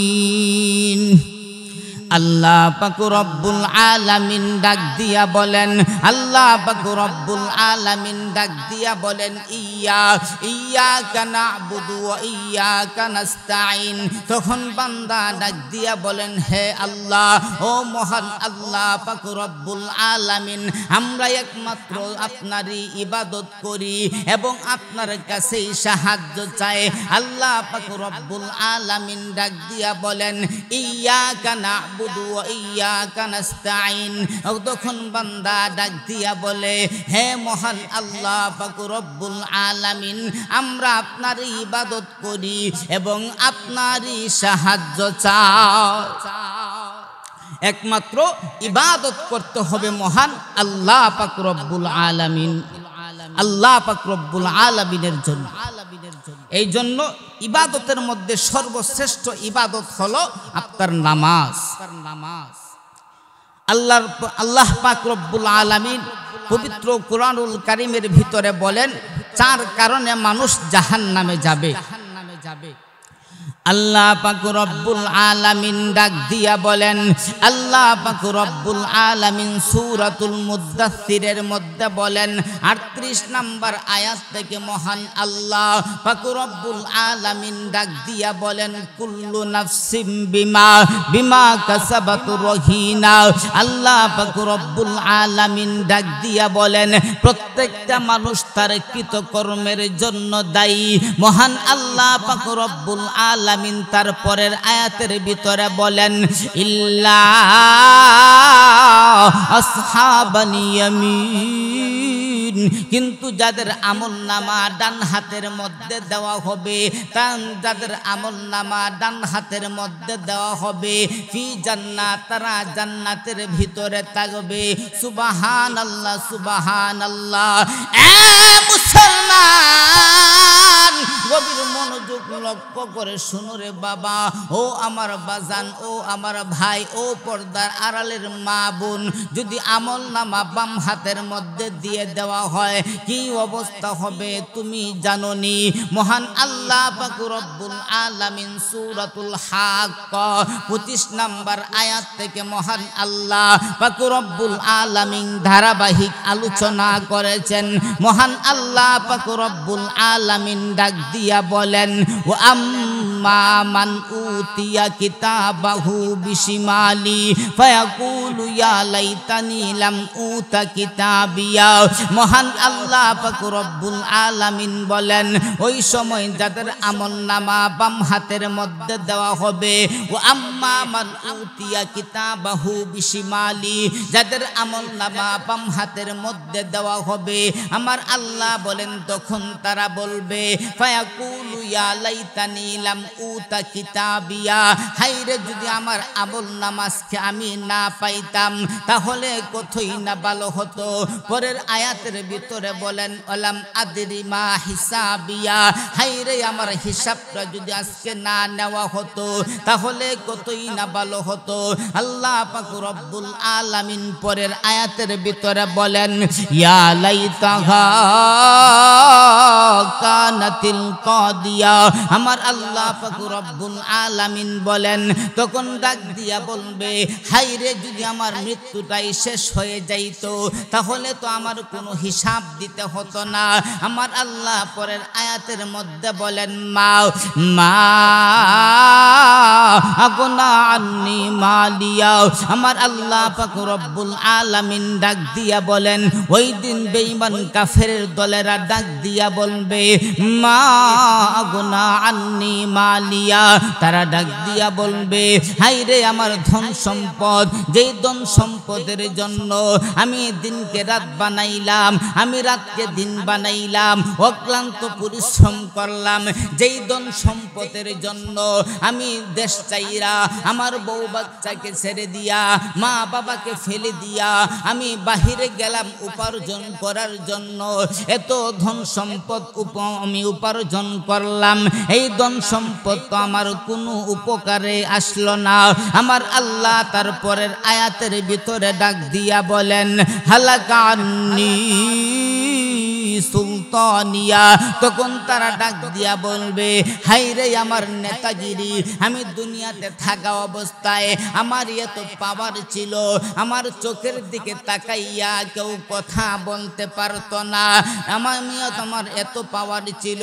নাস্তাঈন। আল্লাহ পাক রব্বুল আলামিন ডাক দিয়া বলেন, আল্লাহ পাক রব্বুল আলামিন ডাক দিয়া বলেন, ইয়্যাকা না'বুদু ওয়া ইয়্যাকা নাস্তাঈন। তখন বান্দা ডাক দিয়া বলেন, হে আল্লাহ, ও মহান আল্লাহ পাক রব্বুল আলামিন, আমরা একমাত্র আপনারই ইবাদত করি এবং আপনার কাছেই সাহায্য চাই। আল্লাহ পাক রব্বুল আলামিন ডাক দিয়া বলেন, ইয়্যাকা না'বুদু ওয়া ইয়্যাকা নাস্তাঈন। তখন বান্দা ডাক দিয়া বলে, হে মহান আল্লাহ পাক রব্বুল আলামিন, আমরা আপনারই ইবাদত করি এবং আপনারই সাহায্য চাই। একমাত্র ইবাদত করতে হবে মহান আল্লাহ পাক রব্বুল আলামিন, আল্লাহ পাক রব্বুল আলামিনের জন্য। এই জন্য ইবাদতের মধ্যে সর্বশ্রেষ্ঠ ইবাদত হলো আপনার নামাজ। আল্লাহ পাক রব্বুল আলামিন পবিত্র কুরআনুল কারীমের ভিতরে বলেন, 4 কারণে মানুষ জাহান্নামে যাবে। আল্লাহ পাক রব্বুল আলামিন ডাক দিয়া বলেন, আল্লাহ পাক রব্বুল আলামিন সূরাতুল মুদ্দাসসিরের মধ্যে বলেন 38 নম্বর আয়াত থেকে মহান আল্লাহ পাক রব্বুল আলামিন ডাক দিয়া বলেন, কুল্লু নাফসিম বিমা কাসাবাত রহিনা। আল্লাহ পাক রব্বুল আলামিন ডাক দিয়া বলেন, প্রত্যেকটা মানুষ তার কৃতকর্মের জন্য দায়ী। মহান আল্লাহ পাক রব্বুল আলামিন তার পরের আয়াতের ভিতরে বলেন, ইল্লা আসহাবানি ইয়ামিন। কিন্তু যাদের আমলনামা ডান হাতের মধ্যে দেওয়া হবে, যাদের আমলনামা ডান হাতের মধ্যে দেওয়া হবে, ফি জান্নাত, তারা জান্নাতের ভিতরে থাকবে। সুবহানাল্লাহ, সুবহানাল্লাহ। এ মুসলমান, গভীর মনোযোগ লক্ষ্য করে শুনো রে বাবা, ও আমার বাজান, ও আমার ভাই, ও পর্দার আড়ালের মা বোন, যদি আমলনামা বাম হাতের মধ্যে দিয়ে দেওয়া হয় কি অবস্থা হবে তুমি জানোনি? মহান আল্লাহ পাক রব্বুল আলামিন সূরাতুল হাক্কা 25 নম্বর আয়াত থেকে মহান আল্লাহ পাক রব্বুল আলামিন ধারাবাহিক আলোচনা করেছেন। মহান আল্লাহ পাক রব্বুল আলামিন ডাক দিয়া বলেন, ও আম্মা মান উতিয়া কিতাবাহু বিশিমালি ফায়াকুলু ইয়া লাইতানি লাম উতা কিতাবিয়া। মহান আল্লাহ পাক রব্বুল আলামিন বলেন, ওই সময় যাদের আমলনামা বাম হাতের মধ্যে দেওয়া হবে, ও আম্মা মান উতিয়া কিতাবাহু বিশিমালি, যাদের আমলনামা বাম হাতের মধ্যে দেওয়া হবে, আমার আল্লাহ বলেন তখন তারা বলবে, ফায়াকুলু ইয়া লাইতানি লাম উতা কিতাবিয়া। হায়রে, যদি আমার আমলনামাকে আমি না পাইতাম তাহলে কতই না ভালো হতো। পরের আয়াতের ভিতরে বলেন, ওয়ালাম আদরি মা হিসাবিয়া। হায়রে, আমার হিসাবটা যদি আজকে না নেওয়া হতো তাহলে কতই না ভালো হতো। আল্লাহ পাক রব্বুল আলামিন পরের আয়াতের ভিতরে বলেন, ইয়া লাইতাহা কানাতিল কাদিয়া। আমার আল্লাহ পাক রব্বুল আলামিন আলামিন বলেন, তখন ডাক দিয়া বলবে, হাই রে, যদি আমার মৃত্যুটাই শেষ হয়ে যাইতো তাহলে তো আমার কোনো হিসাব দিতে হতো না। আমার আল্লাহ পরের আয়াতের মধ্যে বলেন, মা আগনা আন্নি মালিয়া। আমার আল্লাহ পাক রব্বুল আলামিন ডাক দিয়া বলেন, ওই দিন বেঈমান কাফেরের দলেরা ডাক দিয়া বলবে, মা আগনা আন্নি মালিয়া। তারা ডাক দিয়া বলবে, হাই রে, আমার ধন সম্পদ, যেই ধন সম্পদের জন্য আমি দিনকে রাত বানাইলাম, আমি রাতকে দিন বানাইলাম, অক্লান্ত পরিশ্রম করলাম, যেই ধন সম্পদের জন্য আমি দেশ চাইরা আমার বউ বাচ্চাকে ছেড়ে দিয়া, মা বাবাকে ফেলে দিয়া আমি বাহিরে গেলাম উপার্জন করার জন্য, এত ধন সম্পদ আমি উপার্জন করলাম, এই ধন সম্পদ তো আমার কোনো উপকারে আসলো না। আমার আল্লাহ তারপরের আয়াতের ভিতরে ডাক দিয়া বলেন, হালাকান্নি সুলতানিয়া। তখন তারা ডাক দিয়া বলবে, হাই রে, আমার নেতাগিরি, আমি দুনিয়াতে থাকা অবস্থায় আমার এত পাওয়ার ছিল, আমার চোখের দিকে তাকাইয়া কেউ কথা বলতে পারতো না, আমার এত পাওয়ার ছিল।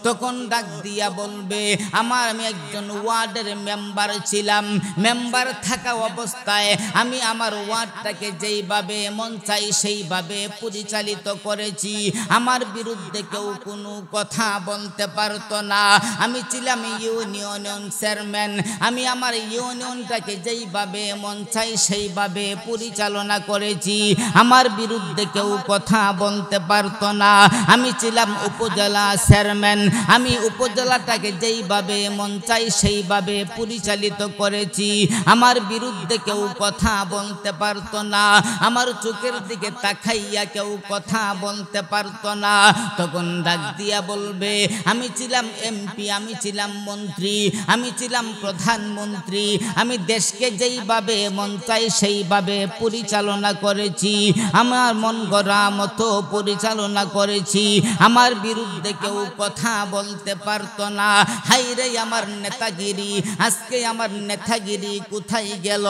তখন ডাক দিয়া বলবে, আমি একজন ওয়ার্ডের মেম্বার ছিলাম, মেম্বার থাকা অবস্থায় আমি আমার ওয়ার্ডটাকে যেইভাবে মন চাই সেইভাবে পরিচালিত করেছি, আমার বিরুদ্ধে কেউ কোনো কথা বলতে পারতো না। আমি ছিলাম ইউনিয়ন চেয়ারম্যান, আমি আমার ইউনিয়নটাকে যেইভাবে মন চাই সেইভাবে পরিচালনা করেছি, আমার বিরুদ্ধে কেউ কথা বলতে পারতো না। আমি ছিলাম উপজেলা চেয়ারম্যান, আমি উপজেলাটাকে যেইভাবে মন চাই সেইভাবে পরিচালিত করেছি, আমার বিরুদ্ধে কেউ কথা বলতে পারতো না, আমার চোখের দিকে তাকাইয়া কেউ কথা বলতে পারতো না। তখন ডাক দিয়া বলবে, আমি ছিলাম এমপি, আমি ছিলাম মন্ত্রী, আমি ছিলাম প্রধানমন্ত্রী, আমি দেশকে যেইভাবে মন চাই সেইভাবে পরিচালনা করেছি, আমার মন গড়া মতো পরিচালনা করেছি, আমার বিরুদ্ধে কেউ কথা বলতে পারতো না। হাই রে, আমার নেতাগিরি, আজকে আমার নেতাগিরি কোথায় গেল?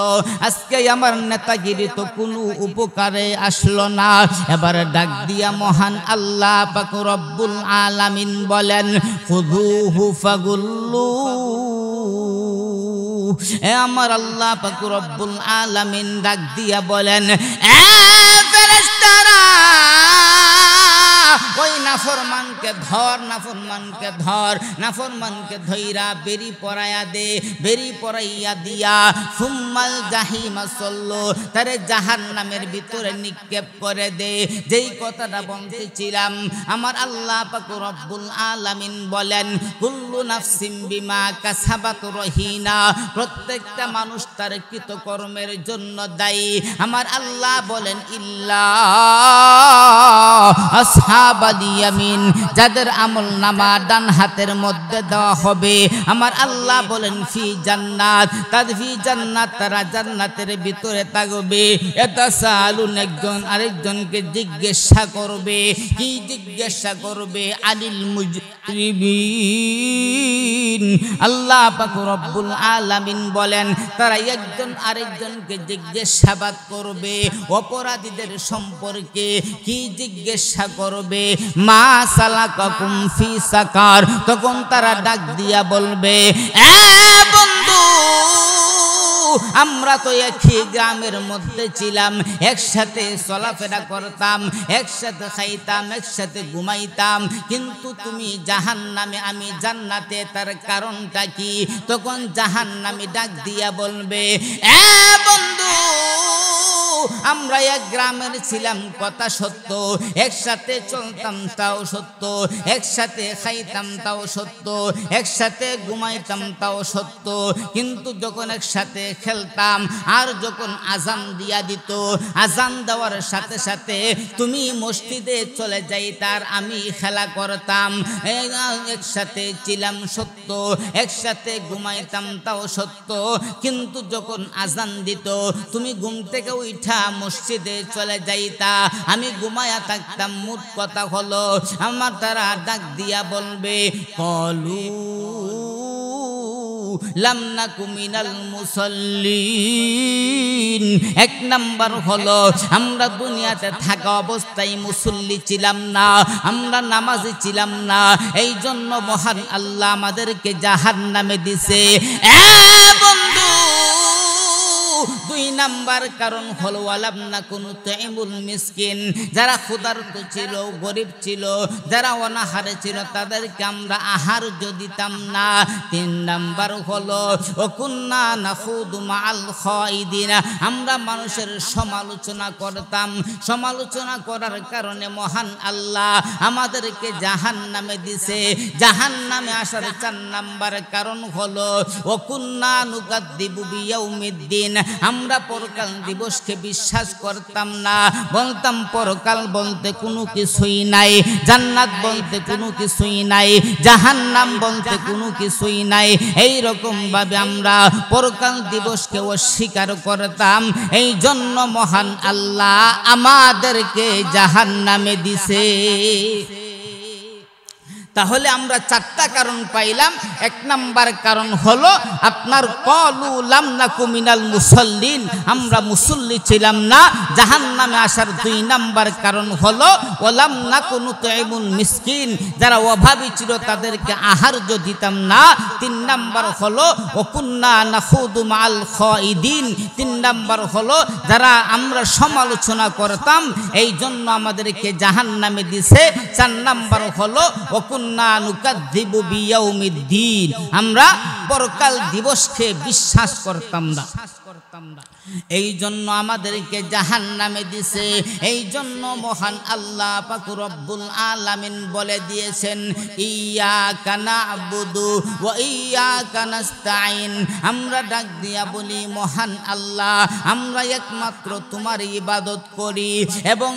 আজকে আমার নেতাগিরি তো কোনো উপকারে আসলো না। এবার ডাক দিয়া মহান আল্লাহ পাক রব্বুল আলামিন বলেন, খুযুহু ফাগুল্লু। আমার আল্লাহ পাক রব্বুল আলামিন ডাক দিয়া বলেন, ফেরেশতারা, ওই নাফরমানকে ধর, নাফরমানকে ধর, নাফরমানকে ধইরা বেরি পরাইয়া দে, বেরি পরাইয়া দিয়া সুম্মাল জাহিমা সল্লু, তারে জাহান্নামের ভিতরে নিক্ষেপ করে দে। যেই কথাটা বলতেছিলাম, আমার আল্লাহ পাক রব্বুল আলামিন বলেন, কুল্লু নাফসিম বিমা কাসাবাত রহিনা, প্রত্যেকটা মানুষ তার কৃতকর্মের জন্য দায়ী। আমার আল্লাহ বলেন, ইল্লা আসহাবাল ইয়ামিন, যাদের আমল নামা ডান হাতের মধ্যে দেওয়া হবে, আমার আল্লাহ বলেন, ফি জান্নাত, তাদের ফি জান্নাত, তারা জান্নাতের ভিতরে থাকবে। ইয়াতাসালুন, একজন আরেকজনকে জিজ্ঞাসা করবে। কি জিজ্ঞাসা করবে? আনিল মুজরিমিন। আল্লাহ পাক রব্বুল আলামিন বলেন, তারা একজন আরেকজনকে জিজ্ঞাসাবাদ করবে অপরাধীদের সম্পর্কে। কি জিজ্ঞাসা করবে? মা সালাকাকুম ফি সাকার। তখন তারা ডাক দিয়া বলবে, এ বন্ধু, আমরা তো একই গ্রামের মধ্যে ছিলাম, একসাথে চলাফেরা করতাম, একসাথে খাইতাম, একসাথে ঘুমাইতাম, কিন্তু তুমি জাহান্নামে, আমি জান্নাতে, তার কারণটা কি? তখন জাহান্নামী ডাক দিয়া বলবে, এ বন্ধু, আমরা এক গ্রামের ছিলাম, কথা সত্য, একসাথে চলতাম তাও সত্য, একসাথে খাইতাম তাও সত্য, একসাথে ঘুমাইতাম তাও সত্য, কিন্তু যখন একসাথে খেলতাম আর যখন আজান দিয়া দিত, আজান দেওয়ার সাথে সাথে তুমি মসজিদে চলে যাইতার, আমি খেলা করতাম, একসাথে ছিলাম সত্য, একসাথে ঘুমাইতাম তাও সত্য, কিন্তু যখন আজান দিত তুমি ঘুম থেকে উঠা মসজিদে চলে যাইতা, আমি ঘুমায়া থাকতাম। মোট কথা হলো, আমার তারা ডাক দিয়া বলবে, কলু লাম নাকু মিনাল মুসাল্লিন। এক নাম্বার হলো আমরা দুনিয়াতে থাকা অবস্থায় মুসল্লি ছিলাম না, আমরা নামাজি ছিলাম না, এই জন্য মহান আল্লাহ আমাদেরকে জাহান্নামে দিছে। বন্ধু, দুই নাম্বার কারণ হলো ওয়ালাম নাকুন তুইমুল মিসকিন, যারা ক্ষুধার্ত ছিল, গরিব ছিল, যারা অনাহারে ছিল, তাদেরকে আমরা আহার্য দিতাম না। তিন নাম্বার হলো ওকুন্না নাখুদু মাআল খাইদিন, আমরা মানুষের সমালোচনা করতাম। সমালোচনা করার কারণে মহান আল্লাহ আমাদেরকে জাহান্নামে দিছে। জাহান্নামে আসার চার নাম্বার কারণ হলো ওকুন্না নুকাদ্দিবু বিয়াউমিদ্দিন, আমরা পরকাল দিবসকে বিশ্বাস করতাম না, বলতাম পরকাল বলতে কোনো কিছুই নাই, জান্নাত বলতে কোনো কিছুই নাই, জাহান্নাম বলতে কোনো কিছুই নাই। এই রকম ভাবে আমরা পরকাল দিবসকে অস্বীকার করতাম, এই জন্য মহান আল্লাহ আমাদেরকে জাহান্নামে দিছে। তাহলে আমরা চারটা কারণ পাইলাম। এক নাম্বার কারণ হলো আপনার ক্বালু লাম নাকু মিনাল মুসাল্লিন, আমরা মুসল্লি ছিলাম না, জাহান্নামে আসার দুই নাম্বার কারণ হলো ওয়ালাম নাকু নুতইমুল মিসকিন, যারা অভাবী ছিল তাদেরকে আহার্য দিতাম না। তিন নাম্বার হলো ওকুন্না নাখুদু মাআল খাইদিন, তিন নাম্বার হলো যারা আমরা সমালোচনা করতাম, এই জন্য আমাদেরকে জাহান্নামে দিছে। চার নাম্বার হলো ওকুন্না নুকাদ্দিবু বিয়াউমিদ্দিন, আমরা পরকাল দিবসকে বিশ্বাস করতাম না, এই জন্য আমাদেরকে জাহান্নামে দিছে। এই জন্য মহান আল্লাহ পাক রব্বুল আলামিন বলে দিয়েছেন ইয়াকা না'বুদু ওয়া ইয়াকা নাস্তাইন, আমরা ডাক দিয়া বলি মহান আল্লাহ আমরা একমাত্র তোমার ইবাদত করি এবং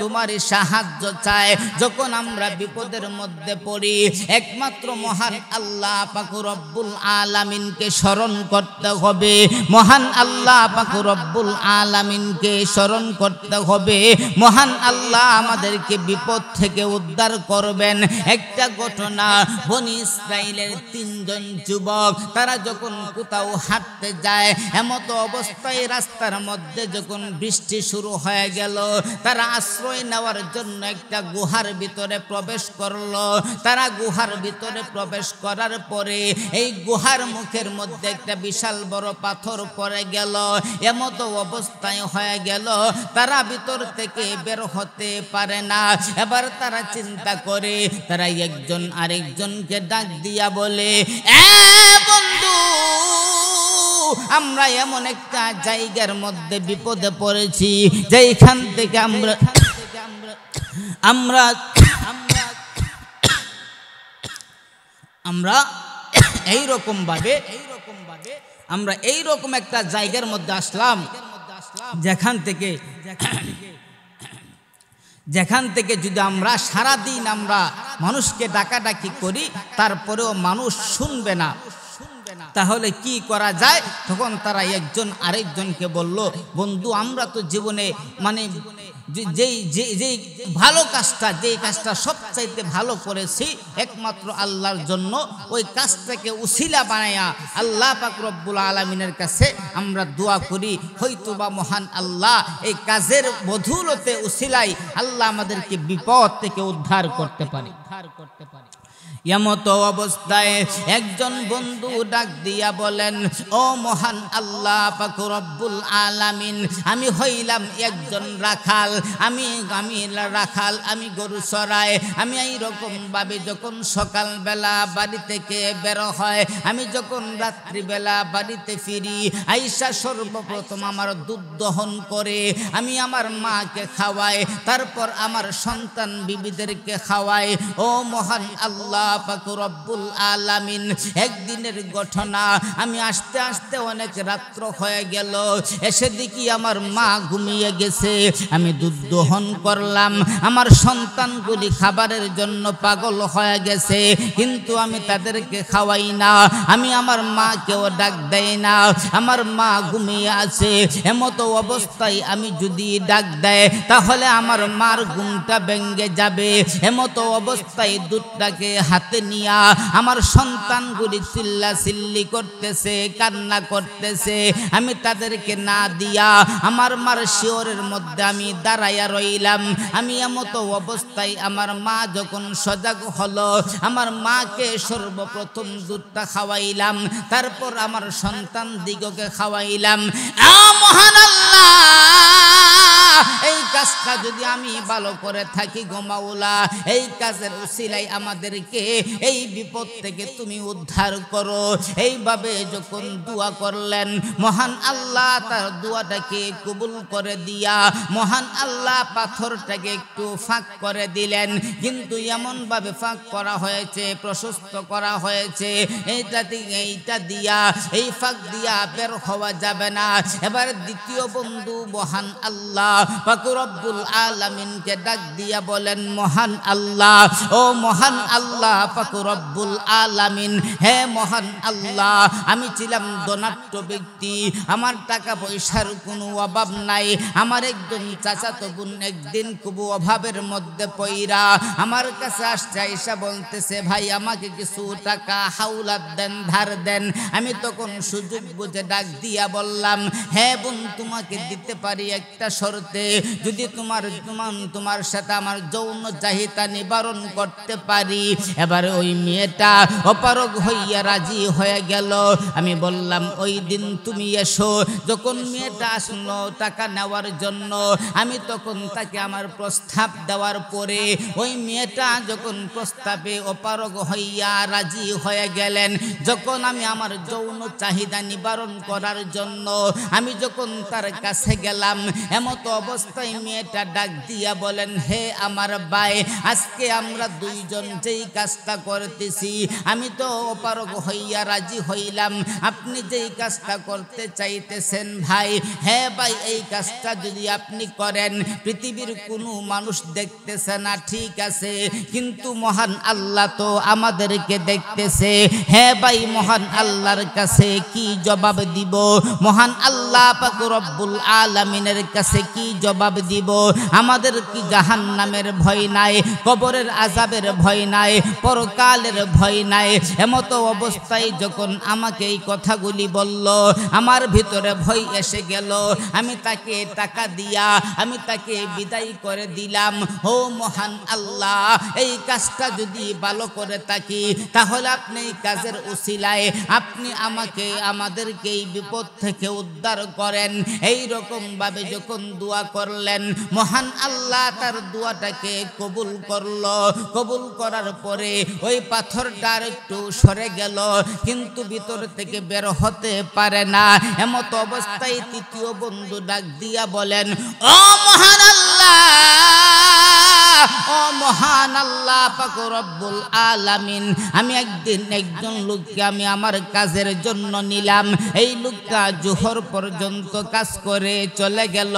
তোমারই সাহায্য চাই। যখন আমরা বিপদের মধ্যে পড়ি একমাত্র মহান আল্লাহ পাক রব্বুল আলামিনকে স্মরণ করতে হবে, মহান আল্লাহ পাক রব্বুল আলামিনকে স্মরণ করতে হবে। মহান আল্লাহ আমাদেরকে বিপদ থেকে উদ্ধার করবেন। একটা ঘটনা, বনি ইসরাইলের তিনজন যুবক তারা যখন কোথাও হাঁটতে যায়, এমত অবস্থায় রাস্তার মধ্যে যখন বৃষ্টি শুরু হয়ে গেল, তারা আশ্রয় নেওয়ার জন্য একটা গুহার ভিতরে প্রবেশ করলো। তারা গুহার ভিতরে প্রবেশ করার পরে এই গুহার মুখের মধ্যে একটা বিশাল বড় পাথর পড়ে গেল। এমত অবস্থায় হয়ে গেল তারা ভিতর থেকে বের হতে পারে না। এবার তারা চিন্তা করে, তারা একজন আরেকজনকে ডাক দিয়া বলে, বন্ধু আমরা এমন একটা জায়গার মধ্যে বিপদে পড়েছি যেখান থেকে আমরা এইরকম ভাবে আমরা এইরকম একটা জায়গার মধ্যে আসলাম যেখান থেকে যদি আমরা সারাদিন আমরা মানুষকে ডাকাডাকি করি তারপরেও মানুষ শুনবে না, তাহলে কি করা যায়? তখন তারা একজন আরেকজনকে বলল, বন্ধু আমরা তো জীবনে মানে যেই ভালো কাজটা, যেই কাজটা সবচাইতে ভালো করেছি একমাত্র আল্লাহর জন্য, ওই কাজটাকে উসিলা বানায়া আল্লাহ পাক রব্বুল আলামিনের কাছে আমরা দোয়া করি, হয়তোবা মহান আল্লাহ এই কাজের বদৌলতে উসিলাই আল্লাহ আমাদেরকে বিপদ থেকে উদ্ধার করতে পারে। এমত অবস্থায় একজন বন্ধু ডাক দিয়া বলেন, ও মহান আল্লাহ পাক রব্বুল আলামিন, আমি হইলাম একজন রাখাল, আমি গরু চড়াই। আমি এইরকম ভাবে যখন সকালবেলা বাড়ি থেকে বের হয়, আমি যখন রাত্রিবেলা বাড়িতে ফিরি, আইসা সর্বপ্রথম আমার দুধ দহন করে আমি আমার মাকে খাওয়াই, তারপর আমার সন্তান বিবিদেরকে খাওয়াই। ও মহান আল্লাহ পাক রব্বুল আলামিন, একদিনের ঘটনা, আমি আস্তে আস্তে অনেক রাত্র হয়ে গেল, এসে দেখি আমার মা ঘুমিয়ে গেছে। আমি দুধ দহন করলাম, আমার সন্তানগুলি খাবারের জন্য পাগল হয়ে গেছে, কিন্তু আমি তাদেরকে খাওয়াই না, আমি আমার মাকেও ডাক দেই না, আমার মা ঘুমিয়ে আছে। এমত অবস্থায় আমি যদি ডাক দেয় তাহলে আমার মার ঘুমটা ভেঙে যাবে। এমত অবস্থায় দুধটাকে হাতে নিয়া আমার সন্তানগুলি চিল্লাচিল্লি করতেছে, কান্না করতেছে। আমি তাদেরকে না দিয়া আমার মার শিওরের মধ্যে আমি দাঁড়াইয়া রইলাম। আমি এমতো অবস্থায় আমার মা যখন সজাগ হলো, আমার মাকে সর্বপ্রথম দুধটা খাওয়াইলাম, তারপর আমার সন্তান দিগকে খাওয়াইলাম। মহান আল্লাহ, এই কাজটা যদি আমি ভালো করে থাকি গো মাওলা, এই কাজের উসিলায় আমাদেরকে এই বিপদ থেকে তুমি উদ্ধার করো। এইভাবে যখন দোয়া করলেন, মহান আল্লাহ তার দোয়াটাকে কবুল করে দিয়া মহান আল্লাহ পাথরটাকে একটু ফাঁক করে দিলেন। কিন্তু এমন ভাবে ফাঁক করা হয়েছে, প্রশস্ত করা হয়েছে, এইটা দিয়া এই ফাঁক দিয়া বের হওয়া যাবে না। এবার দ্বিতীয় বন্ধু মহান আল্লাহ পাক রব্বুল আলামিনকে ডাক দিয়া বলেন, মহান আল্লাহ, ও মহান আল্লাহ পাক রব্বুল আলামিন, হে মহান আল্লাহ, আমি ছিলাম ধনাঢ্য ব্যক্তি, আমার টাকা পয়সার কোনো অভাব নাই। আমার একজন চাচাতো বোন একদিন খুব অভাবের মধ্যে পইরা আমার কাছে আসছে, আইসা বলতেছে, ভাই আমাকে কিছু টাকা হাওলাত দেন, ধার দেন। আমি তখন সুযোগ বুঝে ডাক দিয়া বললাম, হ্যাঁ বোন, তোমাকে দিতে পারি একটা শর্তে, যদি তোমার সাথে আমার যৌন চাহিদা নিবারণ করতে পারি। এবারে ওই মেয়েটা অপারগ হইয়া রাজি হয়ে গেল। আমি বললাম, ওই দিন তুমি এসো। যখন মেয়েটা আসলো টাকা নেওয়ার জন্য, আমি তখন তাকে আমার প্রস্তাব দেওয়ার পরে ওই মেয়েটা যখন প্রস্তাবে অপারগ হইয়া রাজি হয়ে গেলেন, যখন আমি আমার যৌন চাহিদা নিবারণ করার জন্য আমি যখন তার কাছে গেলাম, এমত অবস্থায় মেয়েটা ডাক দিয়া বলেন, হে আমার ভাই, আজকে আমরা দুইজন যেই কাজটা করতেছি, আমি তো অপারগ হইয়া রাজি হইলাম, আপনি যেই কাজটা করতে চাইতেছেন ভাই, হ্যাঁ ভাই, এই কাজটা যদি আপনি করেন পৃথিবীর কোনো মানুষ দেখতেছে না, ঠিক আছে, কিন্তু মহান আল্লাহ তো আমাদেরকে দেখতেছে। হ্যাঁ ভাই, মহান আল্লাহর কাছে কি জবাব দিব? মহান আল্লাহ পাক রব্বুল আলামিনের কাছে কি জবাব দিব? আমাদের কি জাহান্নামের ভয় নাই, কবরের আযাবের ভয় নাই, পরকালের ভয় নাই? এমতো অবস্থায় যখন আমাকে এই কথাগুলি বলল, আমার ভিতরে ভয় এসে গেল। আমি তাকে টাকা দিয়া আমি তাকে বিদায় করে দিলাম। ও মহান আল্লাহ, এই কাজটা যদি ভালো করে থাকি, তাহলে আপনি এই কাজের উসিলায় আপনি আমাদেরকে এই বিপদ থেকে উদ্ধার করেন। এই রকম ভাবে যখন দোয়া করলেন, মহান আল্লাহ তার দোয়াটাকে কবুল করলো। কবুল করার পরে ওই পাথরটা একটু সরে গেল, কিন্তু ভিতর থেকে বের হতে পারে না। এমত অবস্থায় তৃতীয় বন্ধু ডাক দিয়া বলেন, ও মহান আল্লাহ, ও মহান আল্লাহ পাক রব্বুল আলামিন, আমি একজন লোককে আমি আমার কাজের জন্য নিলাম। এই লোকটা জোহর পর্যন্ত কাজ করে চলে গেল,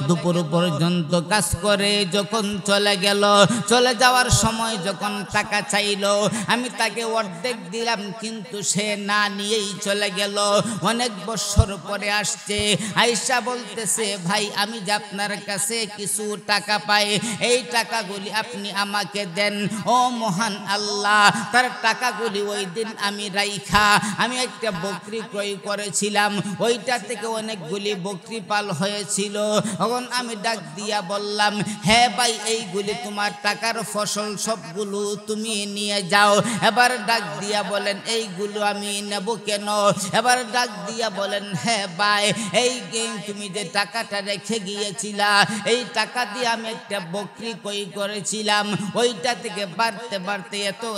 দুপুর পর্যন্ত কাজ করে যখন চলে গেল, চলে যাওয়ার সময় যখন টাকা চাইলো, আমি তাকে অর্ধেক দিলাম, কিন্তু সে না নিয়েই চলে গেল। অনেক বছর পরে আসছে, আয়েশা বলতেছে, ভাই আমি যে আপনার কাছে কিছু টাকা পাই, এই টাকাগুলি আপনি আমাকে দেন। ও মহান আল্লাহ, তার টাকাগুলি ওই দিন আমি রাইখা আমি একটা বকরি ক্রয় করেছিলাম, ওইটা থেকে অনেকগুলি বকরি পাল হয়েছিল। তখন আমি ডাক দিয়া বললাম, হ্যাঁ ভাই, এইগুলি তোমার টাকার ফসল, সবগুলো তুমি নিয়ে যাও। এবার ডাক দিয়া বলেন, এইগুলো আমি নেব কেন? এবার ডাক দিয়া বলেন, হ্যাঁ ভাই, এই তুমি যে টাকাটা রেখে গিয়েছিলা, এই টাকা দিয়ে আমি একটা বকরি ক্রয় করেছিলাম, ওইটা থেকে বাড়তে বাড়তে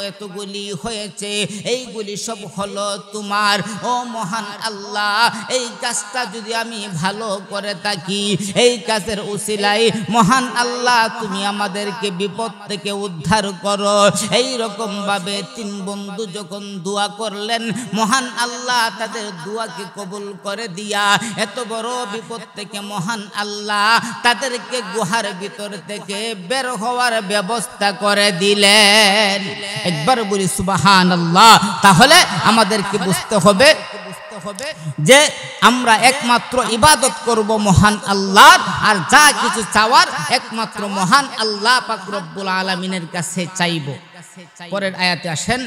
এতগুলি হয়েছে, এইগুলি সব হলো তোমার। ও মহান আল্লাহ, এই কাজটা যদি আমি ভালো করে থাকি, এই কাজের উসিলায় মহান আল্লাহ তুমি আমাদেরকে বিপদ থেকে উদ্ধার করো। এই রকম ভাবে তিন বন্ধু যখন দোয়া করলেন, মহান আল্লাহ তাদের দোয়াকে কবুল করে দিয়া এত বড় বিপদ থেকে মহান আল্লাহ তাদেরকে গুহার ভিতর থেকে বের হওয়ার ব্যবস্থা করে দিলেন। একবার বলি সুবহানাল্লাহ। তাহলে আমাদেরকে বুঝতে হবে যে আমরা একমাত্র ইবাদত করব মহান আল্লাহর, আর যা কিছু চাওয়ার একমাত্র মহান আল্লাহ পাক রব্বুল আলামিনের কাছে চাইব। পরের আয়াতে আসেন,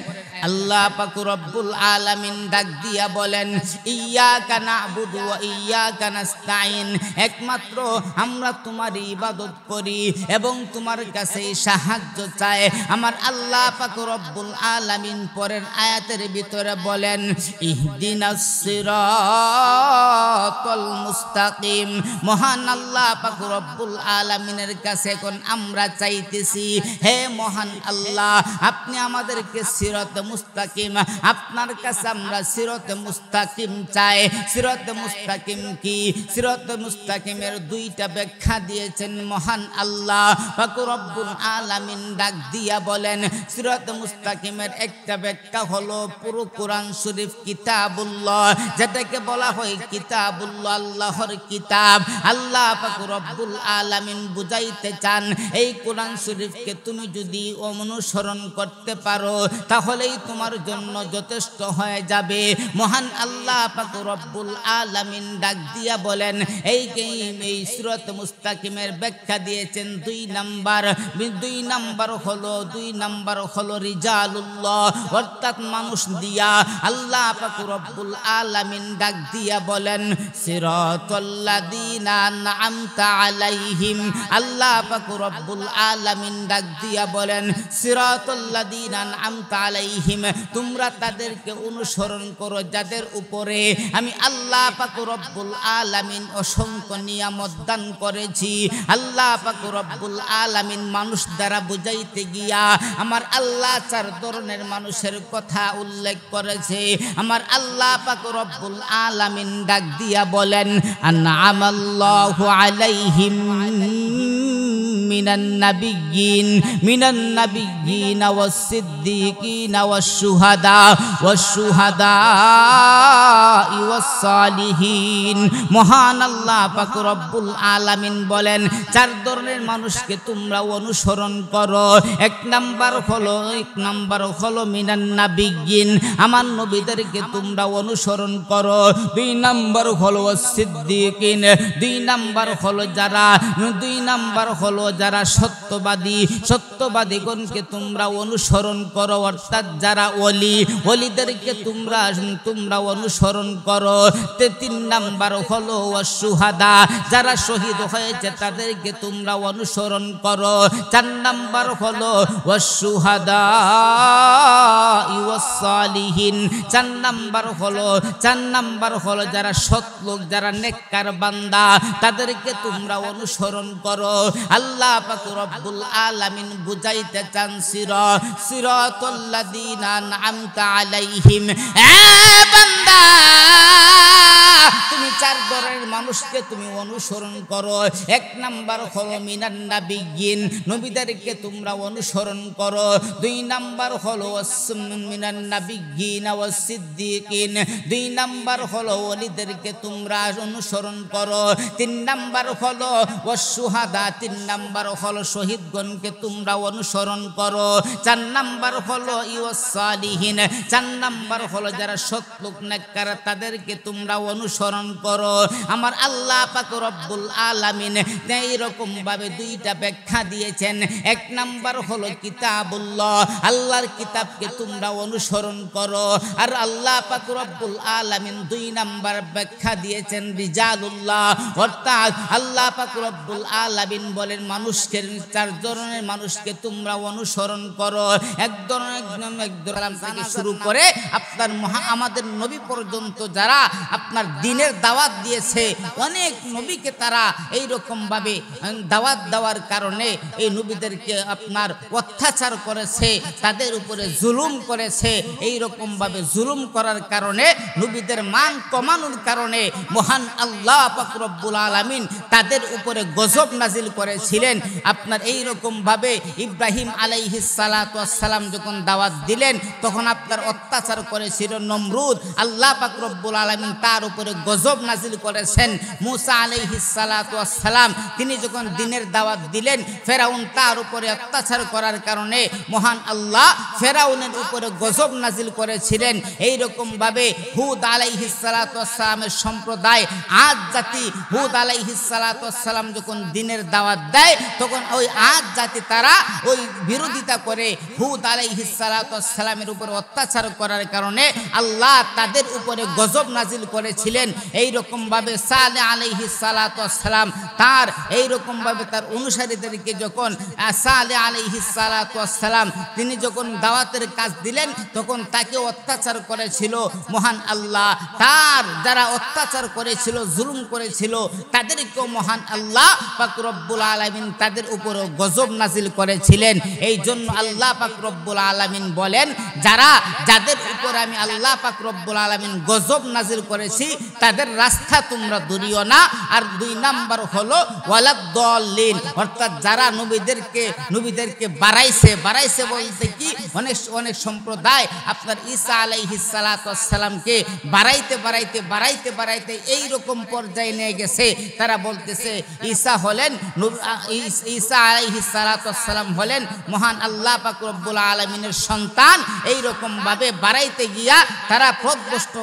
আল্লাহ পাক রব্বুল আলামিন ডাক দিয়া বলেন, ইয়্যাকা না'বুদু ওয়া ইয়্যাকা নাস্তাঈন, একমাত্র আমরা তোমার ইবাদত করি এবং তোমার কাছে সাহায্য চাই। আমার আল্লাহ পাক রব্বুল আলামিন পরের আয়াতের ভিতরে বলেন, ইহদিনাস সিরাতাল মুস্তাকিম। মহান আল্লাহ পাক রব্বুল আলামিনের কাছে এখন আমরা চাইতেছি, হে মহান আল্লাহ, আপনি আমাদেরকে সিরাতে মুস্তাকিম, আপনার কাছে আমরা সিরাতে মুস্তাকিম চাই। সিরাতে মুস্তাকিম কি? সিরাতে মুস্তাকিমের দুইটা ব্যাখ্যা দিয়েছেন মহান আল্লাহ পাক রব্বুল আলামিন ডাক দিয়া বলেন, সিরাতে মুস্তাকিমের একটা ব্যাখ্যা হলো পুরো কোরআন শরীফ কিতাবুল্লাহ, যেটাকে বলা হয় কিতাবুল্লাহ, আল্লাহর কিতাব। আল্লাহ পাক রব্বুল আলামিন বুঝাইতে চান, এই কোরআন শরীফকে তুমি যদি অনুসরণ করতে পারো তাহলেই তোমার জন্য যথেষ্ট হয়ে যাবে। মহান আল্লাহ পাক রব্বুল আলামিন ডাক দিয়া বলেন, এই সিরাত মুস্তাকিমের ব্যাখ্যা দিয়েছেন দুই নাম্বার হলো রিজালুল্লাহ, অর্থাৎ মানুষ দিয়া। আল্লাহ পাক রব্বুল আলামিন ডাক দিয়া বলেন, সিরাতাল্লাযীনা আন'আমতা আলাইহিম। আল্লাহ পাক রব্বুল আলামিন ডাক দিয়া বলেন, সিরাতাল্লাযীনা আন'আমতা আলাইহিম, তোমরা তাদেরকে অনুসরণ করো যাদের উপরে আমি আল্লাহ পাক রব্বুল আলামিন অসংখ্য নিয়ামত দান করেছি। আল্লাহ পাক রব্বুল আলামিন মানুষ দ্বারা বুঝাইতে গিয়া আমার আল্লাহ চার ধরনের মানুষের কথা উল্লেখ করেছে। আমার আল্লাহ পাক রব্বুল আলামিন ডাক দিয়া বলেন, আন'আমাল্লাহু আলাইহিম মিনান নাবিয়্যিন ওয়াস-সিদ্দীকিন ওয়াস-শুহাদা'i ওয়াস-সালিহিন। মহান আল্লাহ পাক রব্বুল আলামিন বলেন, চার ধরনের মানুষকে তোমরা অনুসরণ করো। এক নাম্বার হলো মিনান নাবিয়্যিন, আমার নবীদেরকে তোমরা অনুসরণ করো। দুই নাম্বার হলো ওয়াস-সিদ্দীকিন, দুই নাম্বার হলো যারা সত্যবাদীগণকে তোমরা অনুসরণ করো, অর্থাৎ যারা ওলিদেরকে তোমরা অনুসরণ করো। তিন নাম্বার হলো ওয়াস-শুহাদা, যারা শহীদ হয়েছে তাদেরকে তোমরা অনুসরণ করো। চার নাম্বার হলো ওয়াস-শুহাদা'i ওয়াস-সালিহিন, চার নাম্বার হলো যারা সৎ লোক, যারা নেককার বান্দা, তাদেরকে তোমরা অনুসরণ করো। আল্লাহ পাক রব্বুল আলামিন বুঝাইতে চান, সিরাতাল্লাযীনা আন'আমতা আলাইহিম। বান্দা, তুমি চার ধরনের মানুষকে তুমি অনুসরণ করো। এক নাম্বার হলো মিনান নাবিয়্যিন, নবীদেরকে তোমরা অনুসরণ করো। দুই নাম্বার হলো মিনান নাবিয়্যিন ওয়াস-সিদ্দীকিন, দুই নাম্বার হলো ওলিদেরকে তোমরা অনুসরণ করো। তিন নাম্বার হলো ওয়াস-শুহাদা, তিন নাম্বার হলো শহীদগণকে তোমরা অনুসরণ করো। চার নাম্বার হলো ওয়াস-সালিহিন, চার নাম্বার হলো যারা সৎ লোক নেককার, তাদেরকে তোমরা অনুসরণ করো। আমার আল্লাহ পাক রব্বুল আলামিন এইরকম ভাবে দুইটা ব্যাখ্যা দিয়েছেন। এক নাম্বার হলো কিতাবুল্লাহ, আল্লাহর কিতাবকে তোমরা অনুসরণ করো। আর আল্লাহ পাক রব্বুল আলামিন দুই নাম্বার ব্যাখ্যা দিয়েছেন রিজালুল্লাহ, অর্থাৎ আল্লাহ পাক রব্বুল আলামিন বলেন, মানুষকে চার ধরনের মানুষকে তোমরা অনুসরণ করো। এক ধরনের থেকে শুরু করে আপনার আমাদের নবী পর্যন্ত যারা আপনার দ্বীনের দাওয়াত দিয়েছে, অনেক নবীকে তারা এইরকম ভাবে দাওয়াত দেওয়ার কারণে এই নবীদেরকে আপনার অত্যাচার করেছে, তাদের উপরে জুলুম করেছে। এইরকম ভাবে জুলুম করার কারণে, নবীদের মান কমানোর কারণে মহান আল্লাহ পাক রব্বুল আলামিন তাদের উপরে গজব নাজিল করেছিলেন। আপনার এইরকম ভাবে ইব্রাহিম আলাইহিস সালাতু ওয়াস সালাম যখন দাওয়াত দিলেন, তখন আপনার অত্যাচার করেছিল নমরুদ। আল্লাহ পাক রব্বুল আলামিন তার উপরে গজব নাজিল করেছেন। মুসা আলাইহিস সালাতু ওয়াস সালাম তিনি যখন দ্বীনের দাওয়াত দিলেন, ফেরাউন তার উপরে অত্যাচার করার কারণে মহান আল্লাহ ফেরাউনের উপরে গজব নাজিল করেছিলেন। এই রকম ভাবে হুদ আলাইহিস সালাতু ওয়াস সালামের সম্প্রদায় আদ জাতি হুদ আলাইহিস সালাতু ওয়াস সালাম যখন দ্বীনের দাওয়াত দেয়, তখন ওই আদ জাতি তারা ওই বিরোধিতা করে হুদ আলাইহিস সালাতু ওয়াস সালামের উপর অত্যাচার করার কারণে আল্লাহ তাদের উপরে গজব নাজিল করেছিলেন। এই রকম ভাবে সালেহ আলাইহিস সালাতু ওয়াস সালাম তার এই রকম ভাবে তার অনুসারীদেরকে যখন সালেহ আলাইহিস সালাতু ওয়াস সালাম তিনি যখন দাওয়াতের কাজ দিলেন, তখন তাকে অত্যাচার করেছিল মহান আল্লাহ। তার যারা অত্যাচার করেছিল, জুলুম করেছিল, তাদেরকেও মহান আল্লাহ পাক রব্বুল আলামিন তাদের উপর গজব নাজিল করেছিলেন। এই জন্য আল্লাহ পাক রব্বুল আলামিন বলেন, যাদের উপর আমি আল্লাহ পাক রব্বুল আলামিন গজব নাজিল করেছি তাদের রাস্তা তোমরা ধরিও না। আর 2 নাম্বার হলো ওয়ালাদ-দাল্লিন, অর্থাৎ যারা নবীদেরকে বাড়াইছে বলতে কি অনেক সম্প্রদায় আপনার ঈসা আলাইহিস সালাতু ওয়াস সালামকে বাড়াইতে এই রকম পর্যায়ে নিয়ে গেছে। তারা বলতেছে ঈসা আলাইহিস সালাতু ওয়াস সালাম হলেন মহান আল্লাহ পাক রব্বুল আলামিনের সন্তান। এই রকম ভাবে বাড়াইতে গিয়া তারা পথভ্রষ্ট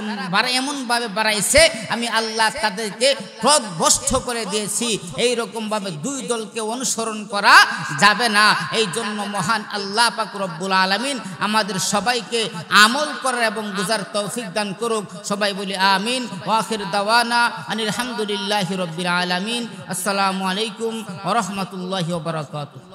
এমন ভাবে বাড়াইছে, আমি আল্লাহ তাদেরকে পথভ্রষ্ট করে দিয়েছি। এই রকম ভাবে 2 দলকে অনুসরণ করা যাবে না। এই জন্য মহান আল্লাহ পাক রব্বুল আলামিন আমাদের সবাইকে আমল করার এবং বুঝার তৌফিক দান করুক। সবাই বলি আমিন। ওয়া আখির দাওয়ানা আনিল হামদুলিল্লাহি রাব্বিল আলামিন। আসসালামু আলাইকুম ওয়া রাহমাতুল্লাহি ওয়া বারাকাতুহু।